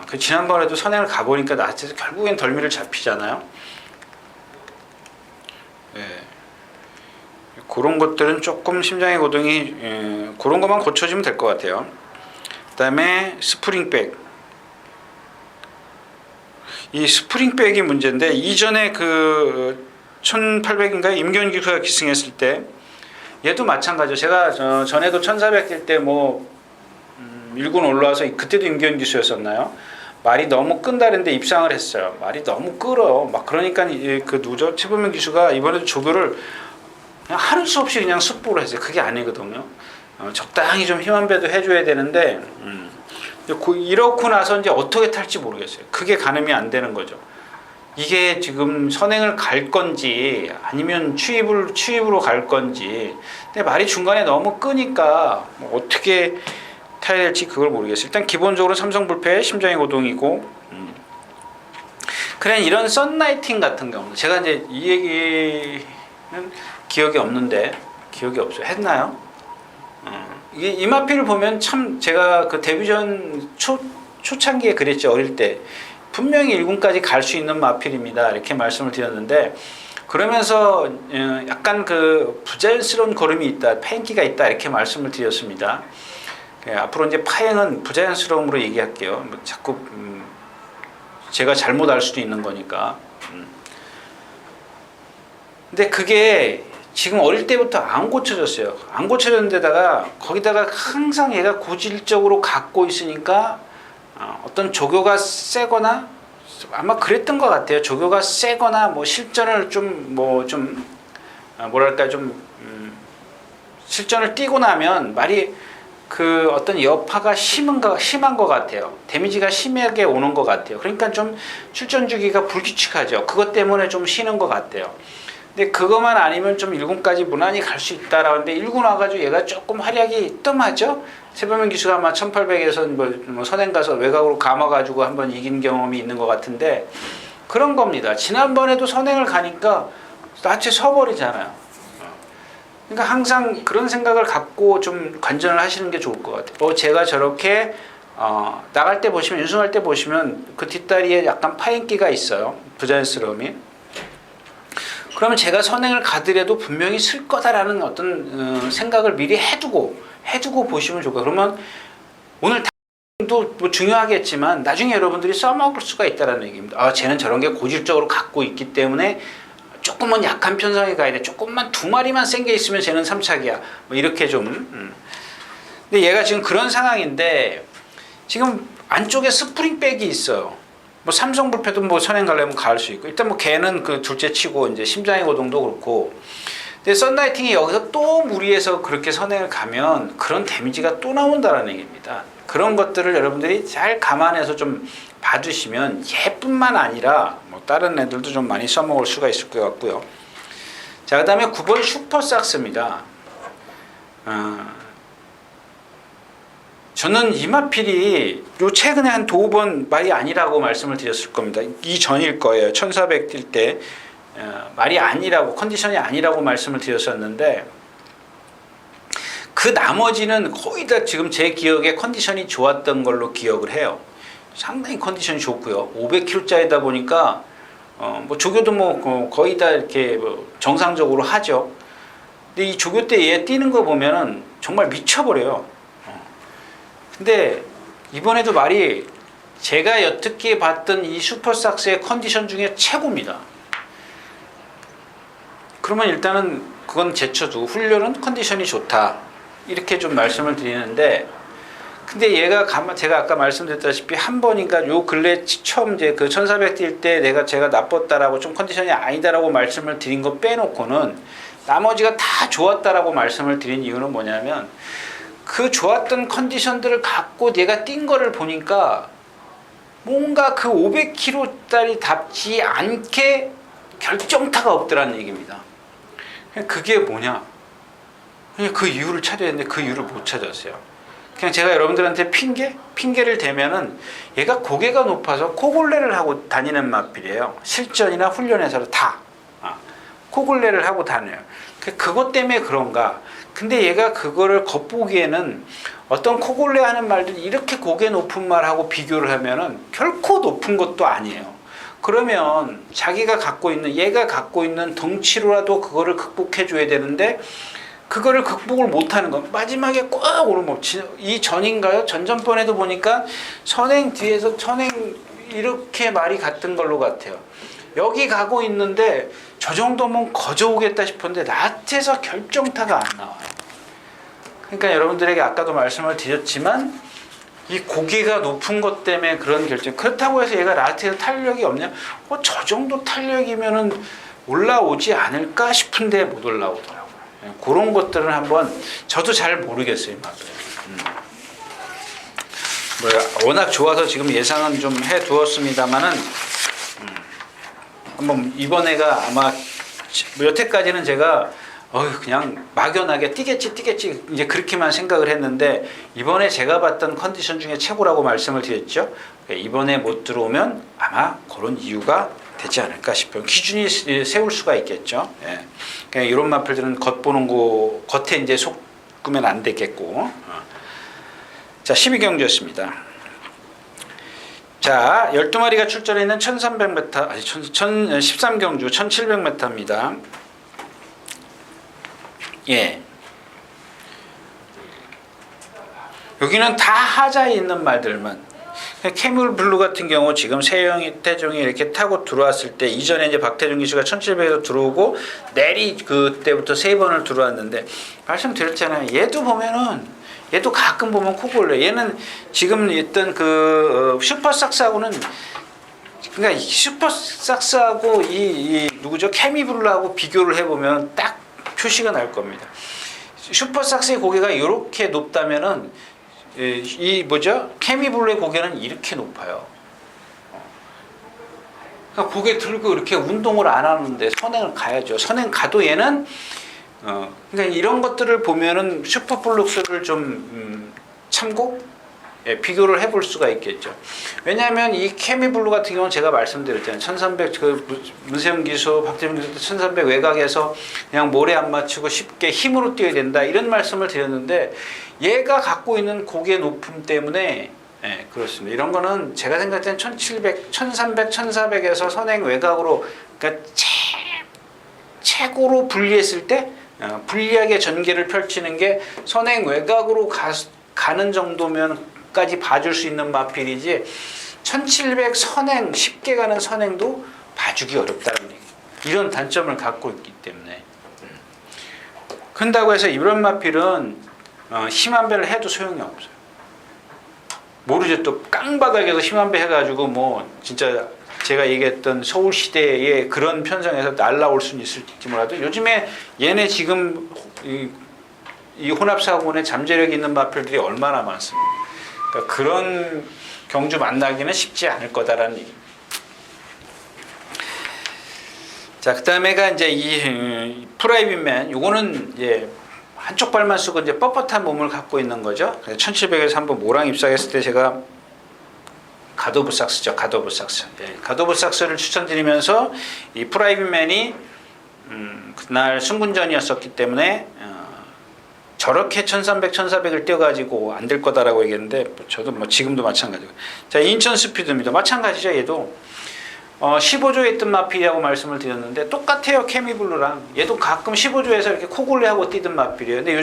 그 지난번에도 선행을 가보니까 나한테서 결국엔 덜미를 잡히잖아요. 예. 그런 것들은 조금 심장의 고동이 그런 것만 고쳐지면 될 것 같아요. 그 다음에 스프링백. 이 스프링백이 문제인데 이전에 그 1800인가 임견 기수가 기승했을 때 얘도 마찬가지죠. 제가 전에도 1400 뛸 때 뭐 1군 올라와서 그때도 임견 기수였었나요? 말이 너무 끈다는데 입상을 했어요. 말이 너무 끌어요. 막 그러니까 그 누죠? 최범민 기수가 이번에도 조교를 그냥 하는 수 없이 그냥 숙보를 했어요. 그게 아니거든요. 적당히 좀 힘한 배도 해줘야 되는데 이렇고 나서 이제 어떻게 탈지 모르겠어요. 그게 가늠이 안 되는 거죠. 이게 지금 선행을 갈 건지 아니면 추입으로 갈 건지. 근데 말이 중간에 너무 끄니까 뭐 어떻게 타야 될지 그걸 모르겠어요. 일단 기본적으로 삼성불패 심장의 고동이고 그냥 이런 썬라이팅 같은 경우는 제가 이제 이 얘기는 기억이 없는데 기억이 없어요. 했나요? 이게 이마피를 보면 참 제가 그 데뷔전 초창기에 그랬죠. 어릴 때 분명히 1군까지 갈 수 있는 마필입니다. 이렇게 말씀을 드렸는데 그러면서 약간 그 부자연스러운 걸음이 있다, 패인기가 있다 이렇게 말씀을 드렸습니다. 앞으로 이제 파행은 부자연스러움으로 얘기할게요. 뭐 자꾸 제가 잘못 알 수도 있는 거니까. 근데 그게 지금 어릴 때부터 안 고쳐졌어요. 안 고쳐졌는데다가 거기다가 항상 얘가 고질적으로 갖고 있으니까 어떤 조교가 세거나 아마 그랬던 것 같아요. 조교가 세거나 뭐 실전을 실전을 뛰고 나면 말이 그 어떤 여파가 심한 것 같아요. 데미지가 심하게 오는 것 같아요. 그러니까 좀 출전 주기가 불규칙하죠. 그것 때문에 좀 쉬는 것 같아요. 근데 그것만 아니면 좀 1군까지 무난히 갈 수 있다라는데 1군 와가지고 얘가 조금 활약이 뜸하죠. 세범민 기수가 아마 1800에서 뭐 선행 가서 외곽으로 감아가지고 한번 이긴 경험이 있는 것 같은데 그런 겁니다. 지난번에도 선행을 가니까 나체 서버리잖아요. 그러니까 항상 그런 생각을 갖고 좀 관전을 하시는 게 좋을 것 같아요. 제가 저렇게 나갈 때 보시면 윤승할 때 보시면 그 뒷다리에 약간 파인기가 있어요. 부자연스러움이. 그러면 제가 선행을 가더라도 분명히 쓸 거다라는 어떤 생각을 미리 해두고 보시면 좋을 거예요. 그러면 오늘 도 뭐 중요하겠지만 나중에 여러분들이 써먹을 수가 있다는 얘기입니다. 쟤는 저런 게 고질적으로 갖고 있기 때문에 조금만 약한 편성에 가야 돼. 조금만 두 마리만 센 게 있으면 쟤는 3착이야. 뭐 이렇게 좀. 근데 얘가 지금 그런 상황인데 지금 안쪽에 스프링백이 있어요. 뭐 삼성 불패도 뭐 선행 가려면 갈 수 있고 일단 뭐 걔는 그 둘째 치고 이제 심장의 고동도 그렇고. 근데 썬라이팅이 여기서 또 무리해서 그렇게 선행을 가면 그런 데미지가 또 나온다는 얘기입니다. 그런 것들을 여러분들이 잘 감안해서 좀 봐주시면 얘뿐만 아니라 뭐 다른 애들도 좀 많이 써먹을 수가 있을 것 같고요. 자, 그 다음에 9번 슈퍼삭스입니다. 저는 이마필이 요 최근에 한 두 번 말이 아니라고 말씀을 드렸을 겁니다. 이전일 거예요. 1400 뛸 때 말이 아니라고, 컨디션이 아니라고 말씀을 드렸었는데 그 나머지는 거의 다 지금 제 기억에 컨디션이 좋았던 걸로 기억을 해요. 상당히 컨디션이 좋고요. 500kg짜리다 보니까 뭐 조교도 뭐 거의 다 이렇게 뭐 정상적으로 하죠. 근데 이 조교 때 얘 뛰는 거 보면은 정말 미쳐버려요. 근데 이번에도 말이 제가 여태껏 봤던 이 슈퍼삭스의 컨디션 중에 최고입니다. 그러면 일단은 그건 제쳐두고 훈련은 컨디션이 좋다. 이렇게 좀 말씀을 드리는데 근데 얘가 제가 아까 말씀드렸다시피 한 번인가 요 근래 처음 이제 그 1400 뛸 때 제가 나빴다라고 좀 컨디션이 아니다라고 말씀을 드린 거 빼놓고는 나머지가 다 좋았다라고 말씀을 드린 이유는 뭐냐면 그 좋았던 컨디션들을 갖고 얘가 뛴 거를 보니까 뭔가 그 500kg짜리 답지 않게 결정타가 없더라는 얘기입니다. 그게 뭐냐? 그냥 그 이유를 찾아야 되는데 그 이유를 못 찾았어요. 그냥 제가 여러분들한테 핑계를 대면은 얘가 고개가 높아서 코골레를 하고 다니는 마필이에요. 실전이나 훈련에서 다 코골레를 하고 다녀요. 그것 때문에 그런가? 근데 얘가 그거를 겉보기에는 어떤 코골레 하는 말들이 이렇게 고개 높은 말하고 비교를 하면은 결코 높은 것도 아니에요. 그러면 얘가 갖고 있는 덩치로라도 그거를 극복해 줘야 되는데 그거를 극복을 못하는 건 마지막에 꼭 오르면 이 전인가요? 전전번에도 보니까 선행 뒤에서 이렇게 말이 같은 걸로 같아요. 여기 가고 있는데 저 정도면 거저오겠다 싶은데 라트에서 결정타가 안 나와요. 그러니까 여러분들에게 아까도 말씀을 드렸지만 이 고개가 높은 것 때문에 그런 결정. 그렇다고 해서 얘가 라트에서 탄력이 없냐? 저 정도 탄력이면은 올라오지 않을까 싶은데 못 올라오더라고요. 그런 것들은 한번 저도 잘 모르겠어요. 워낙 좋아서 지금 예상은 좀 해두었습니다만은 한번 이번에가 아마 여태까지는 제가 그냥 막연하게 뛰겠지 이제 그렇게만 생각을 했는데 이번에 제가 봤던 컨디션 중에 최고라고 말씀을 드렸죠. 이번에 못 들어오면 아마 그런 이유가 되지 않을까 싶어요. 기준이 세울 수가 있겠죠. 예. 그냥 이런 마필들은 겉보는 거 겉에 이제 속으면 안 되겠고. 자, 12경주였습니다. 자, 12마리가 출전해 있는 1300m, 13경주 1700m입니다. 예. 여기는 다 하자에 있는 말들만. 캐물 블루 같은 경우 지금 세영이, 태종이 이렇게 타고 들어왔을 때 이전에 이제 박태종 기수가 1700에서 들어오고 내리 그때부터 3번을 들어왔는데 말씀드렸잖아요. 얘도 보면은 얘도 가끔 보면 코골래. 얘는 지금 있던 그 슈퍼삭스하고는 그러니까 슈퍼삭스하고 이 누구죠? 케미블루하고 비교를 해보면 딱 표시가 날 겁니다. 슈퍼삭스의 고개가 이렇게 높다면은 이 뭐죠? 케미블루의 고개는 이렇게 높아요. 그러니까 고개 들고 이렇게 운동을 안 하는데 선행을 가야죠. 선행 가도 얘는 그러니까 이런 것들을 보면은 슈퍼플룩스를 좀 참고 비교를 해볼 수가 있겠죠. 왜냐하면 이 케미블루 같은 경우는 제가 말씀드렸잖아요. 1300 문세영 기수, 박재민 기수 1300 외곽에서 그냥 모래 안 맞추고 쉽게 힘으로 뛰어야 된다 이런 말씀을 드렸는데 얘가 갖고 있는 고개 높음 때문에 그렇습니다. 이런 거는 제가 생각할 때는 1700, 1300, 1400에서 선행 외곽으로 그러니까 최고로 분리했을 때 불리하게 전개를 펼치는 게 선행 외곽으로 가는 정도면까지 봐줄 수 있는 마필이지 1700 선행 쉽게 가는 선행도 봐주기 어렵다는 얘기. 이런 단점을 갖고 있기 때문에 그런다고 해서 이런 마필은 힘한 배를 해도 소용이 없어요. 모르죠. 또 깡바닥에서 힘한 배 해가지고 뭐 진짜 제가 얘기했던 서울시대의 그런 편성에서 날라올 수는 있을지 몰라도 요즘에 얘네 지금 이 혼합사고에 잠재력이 있는 마필들이 얼마나 많습니다. 그러니까 그런 경주 만나기는 쉽지 않을 거다라는 얘기입니다. 자, 그 다음에가 이제 이 프라이빗맨, 요거는 이제 한쪽 발만 쓰고 이제 뻣뻣한 몸을 갖고 있는 거죠. 1700에서 한번 모랑 입사했을 때 제가 가도브 삭스죠. 가도브 삭스. 가도브 삭스를 추천드리면서 이 프라이빗맨이 그날 승군전이었었기 때문에 저렇게 1300, 1400을 뛰어가지고 안 될 거다라고 얘기했는데 저도 뭐 지금도 마찬가지고. 자, 인천 스피드입니다. 마찬가지죠. 얘도 15조에 있던 마필이라고 말씀을 드렸는데 똑같아요. 케미블루랑. 얘도 가끔 15조에서 이렇게 코골레하고 뛰던 마필이에요. 근데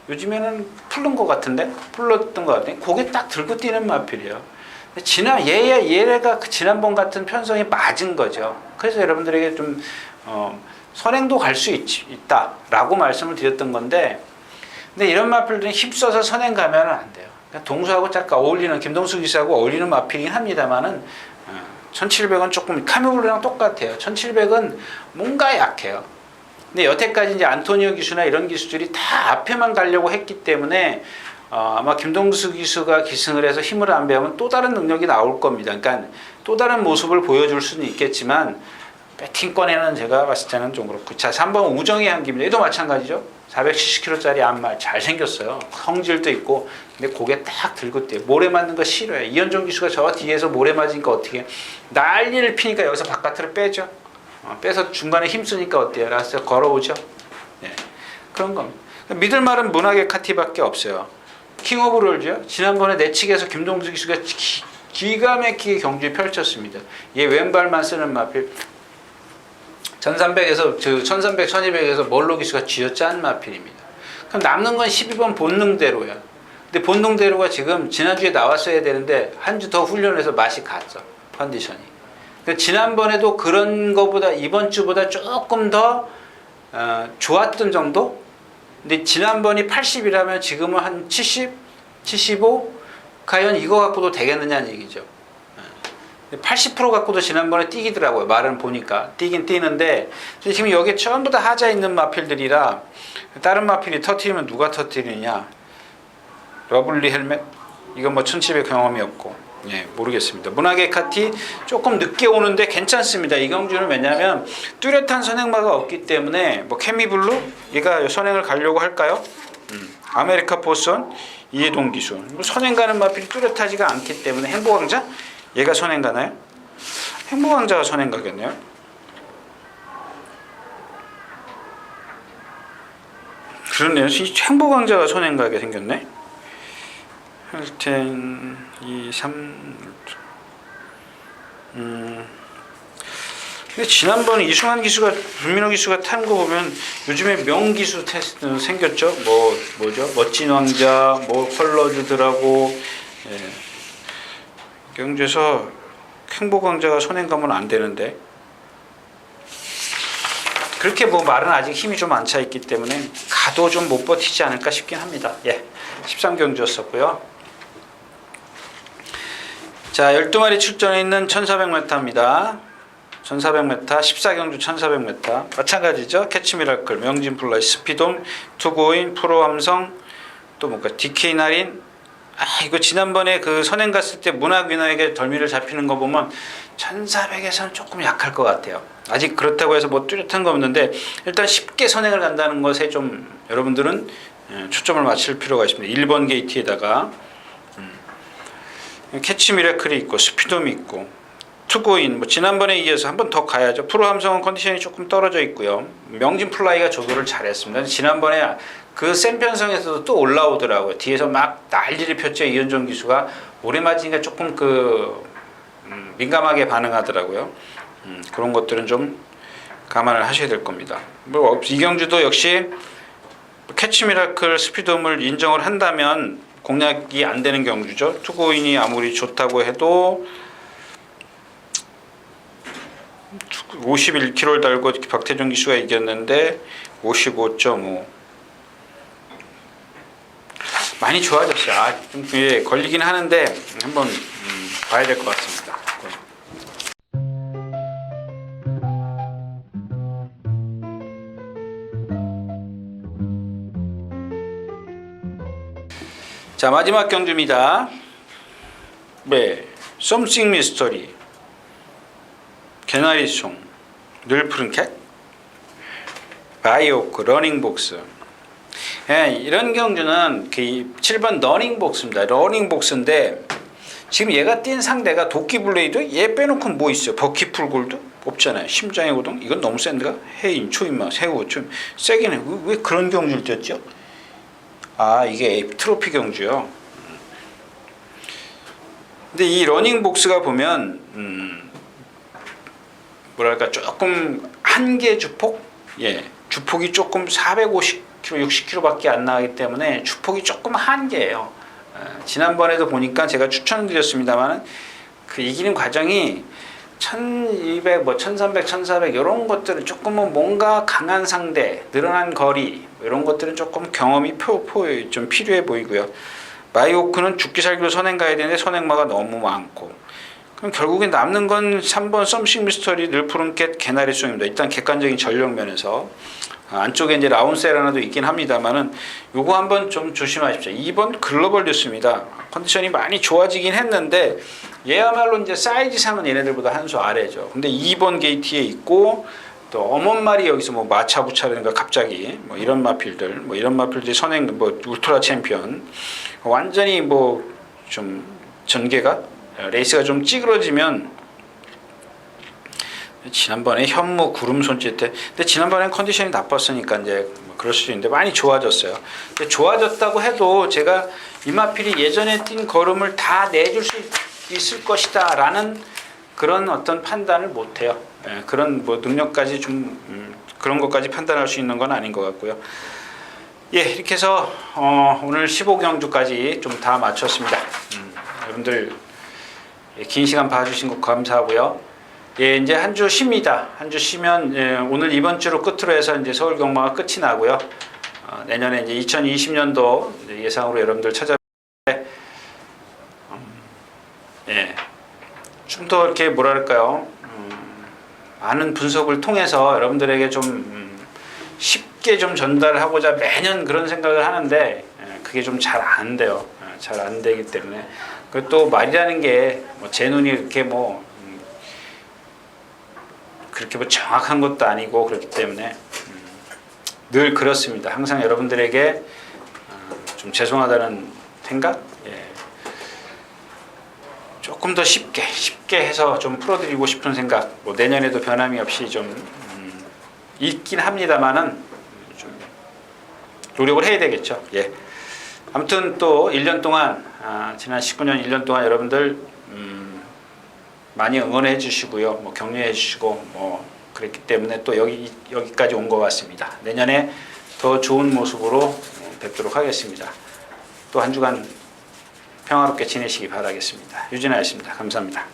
요즘에는 풀른 것 같은데? 풀렀던 것 같은데? 고개 딱 들고 뛰는 마필이에요. 얘가 지난번 같은 편성이 맞은 거죠. 그래서 여러분들에게 좀 선행도 갈 수 있다라고 말씀을 드렸던 건데, 근데 이런 마필들은 힘써서 선행 가면 안 돼요. 그러니까 동수하고 잠깐 어울리는, 김동수 기수하고 어울리는 마필이긴 합니다만은 1700은 조금 카미블루랑 똑같아요. 1700은 뭔가 약해요. 근데 여태까지 이제 안토니오 기수나 이런 기수들이 다 앞에만 가려고 했기 때문에 아마 김동수 기수가 기승을 해서 힘을 안 배우면 또 다른 능력이 나올 겁니다. 그러니까 또 다른 모습을 보여줄 수는 있겠지만 배팅권에는 제가 봤을 때는 좀 그렇고. 자, 3번 우정의 향기입니다. 얘도 마찬가지죠. 470kg짜리 안말 잘생겼어요. 성질도 있고. 근데 고개 딱 들고 뛰어요. 모래 맞는 거 싫어요. 이현종 기수가 저 뒤에서 모래 맞으니까 어떻게 난리를 피니까 여기서 바깥으로 빼죠. 빼서 중간에 힘쓰니까 어때요? 라서 걸어오죠. 그런 겁니다. 믿을 말은 문학의 카티밖에 없어요. 킹 오브 롤즈요. 지난번에 내치기에서 김동수 기수가 기가 막히게 경주에 펼쳤습니다. 얘 왼발만 쓰는 마필. 1300에서 1300, 1200에서 멀로 기수가 쥐어짠 마필입니다. 그럼 남는 건 12번 본능대로야. 근데 본능대로가 지금 지난주에 나왔어야 되는데 한 주 더 훈련해서 맛이 갔어. 컨디션이. 그러니까 지난번에도 그런 거보다 이번 주보다 조금 더 좋았던 정도? 근데 지난번이 80이라면 지금은 한 70, 75? 과연 이거 갖고도 되겠느냐는 얘기죠. 80% 갖고도 지난번에 뛰기더라고요. 말은 보니까. 뛰긴 뛰는데 지금 여기 전부 다 하자 있는 마필들이라 다른 마필이 터트리면 누가 터트리느냐. 러블리 헬멧? 이건 뭐 1700 경험이 없고. 모르겠습니다. 문학의 카티 조금 늦게 오는데 괜찮습니다. 이 경주는 왜냐하면 뚜렷한 선행마가 없기 때문에 뭐 케미블루? 얘가 선행을 가려고 할까요? 아메리카 포선, 이해동 기수. 선행 가는 마필이 뚜렷하지가 않기 때문에 행복왕자? 얘가 선행 가나요? 행복왕자가 선행 가겠네요. 그렇네요. 행복왕자가 선행 가게 생겼네. 헬텐 2, 3. 근데 지난번에 이승환 기수가 불민호 기수가 탄 거 보면 요즘에 명기수 테스트 생겼죠. 뭐죠? 멋진 왕자, 뭐 컬러주들하고. 경주에서 행복왕자가 선행 가면 안 되는데 그렇게 뭐 말은 아직 힘이 좀 안 차 있기 때문에 가도 좀 못 버티지 않을까 싶긴 합니다. 13경주였었고요. 자, 12마리 출전해 있는 1400m입니다. 1400m, 14경주 1400m 마찬가지죠. 캐치미라클, 명진플라이, 스피돔, 투고인, 프로함성, 또 뭔가 DK 나린, 이거 지난번에 그 선행 갔을 때 문학위너에게 덜미를 잡히는 거 보면 1400에서는 조금 약할 것 같아요. 아직 그렇다고 해서 뭐 뚜렷한 거 없는데 일단 쉽게 선행을 간다는 것에 좀 여러분들은 초점을 맞출 필요가 있습니다. 1번 게이트에다가 캐치 미라클이 있고 스피돔이 있고 투고인 뭐 지난번에 이어서 한 번 더 가야죠. 프로 함성은 컨디션이 조금 떨어져 있고요. 명진 플라이가 조도를 잘했습니다. 지난번에 그 센 편성에서도 또 올라오더라고요. 뒤에서 막 난리를 폈죠. 이현종 기수가 오래 맞으니까 조금 민감하게 반응하더라고요. 그런 것들은 좀 감안을 하셔야 될 겁니다. 뭐 이경주도 역시 캐치 미라클 스피드홈을 인정을 한다면 공략이 안 되는 경주죠. 투고인이 아무리 좋다고 해도 51km를 달고 박태종 기수가 이겼는데 55.5 많이 좋아졌어요. 좀 걸리긴 하는데 한번 봐야 될 것 같습니다. 자, 마지막 경주입니다. 네, Something Mystery, 개나리송, 늘 푸른 캣, 바이오크, 러닝복스. 이런 경주는 그 7번 러닝복스입니다. 러닝복스인데 지금 얘가 뛴 상대가 도끼블레이드, 얘 빼놓고 뭐 있어요? 버키풀골드? 없잖아요. 심장의 고동? 이건 너무 센데가? 해인, 초인마, 새우, 좀 세긴 해. 왜 그런 경주를 뛰었죠? 이게 트로피 경주요. 근데 이 러닝복스가 보면 뭐랄까 조금 한계 주폭, 주폭이 조금 450km, 60km밖에 안 나가기 때문에 주폭이 조금 한계예요. 지난번에도 보니까 제가 추천드렸습니다만 그 이기는 과정이 1200, 1300, 1400 이런 것들은 조금은 뭔가 강한 상대, 늘어난 거리 이런 것들은 조금 경험이 좀 필요해 보이고요. 마이오크는 죽기 살기로 선행 가야 되는데 선행마가 너무 많고 그럼 결국에 남는 건 3번 Something Mystery, 늘 푸른 캣, 개나리송입니다. 일단 객관적인 전력 면에서 안쪽에 이제 라운세라나도 있긴 합니다만은 요거 한번 좀 조심하십시오. 2번 글로벌 뉴스입니다. 컨디션이 많이 좋아지긴 했는데 얘야말로 이제 사이즈상은 얘네들보다 한 수 아래죠. 근데 2번 게이트에 있고 또 어먼말이 여기서 뭐 마차부차라든가 갑자기 뭐 이런 마필들이 선행 뭐 울트라 챔피언 완전히 뭐 좀 전개가 레이스가 좀 찌그러지면 지난번에 현무 구름 손짓 때 근데 지난번엔 컨디션이 나빴으니까 이제 뭐 그럴 수도 있는데 많이 좋아졌어요. 근데 좋아졌다고 해도 제가 이마필이 예전에 뛴 걸음을 다 내줄 수 있을 것이다 라는 그런 어떤 판단을 못해요. 그런 뭐 능력까지 좀 그런 것까지 판단할 수 있는 건 아닌 것 같고요. 이렇게 해서 오늘 15경주까지 좀 다 마쳤습니다. 여러분들 긴 시간 봐주신 것 감사하고요. 이제 한 주 쉽니다. 한 주 쉬면 오늘 이번 주로 끝으로 해서 이제 서울 경마가 끝이 나고요. 내년에 이제 2020년도 예상으로 여러분들 찾아뵙는데 좀 더 이렇게 뭐랄까요? 많은 분석을 통해서 여러분들에게 좀 쉽게 좀 전달하고자 매년 그런 생각을 하는데 그게 좀 잘 안 돼요. 잘 안 되기 때문에 그리고 또 말이라는 게 제 눈이 이렇게 그렇게 정확한 것도 아니고 그렇기 때문에 늘 그렇습니다. 항상 여러분들에게 좀 죄송하다는 생각, 조금 더 쉽게 해서 좀 풀어드리고 싶은 생각, 뭐 내년에도 변함이 없이 좀 있긴 합니다만은 좀 노력을 해야 되겠죠. 아무튼 또 1년 동안 지난 19년 1년 동안 여러분들 많이 응원해 주시고요, 뭐 격려해 주시고 뭐 그랬기 때문에 또 여기까지 온 것 같습니다. 내년에 더 좋은 모습으로 뵙도록 하겠습니다. 또 한 주간 평화롭게 지내시기 바라겠습니다. 유진아였습니다. 감사합니다.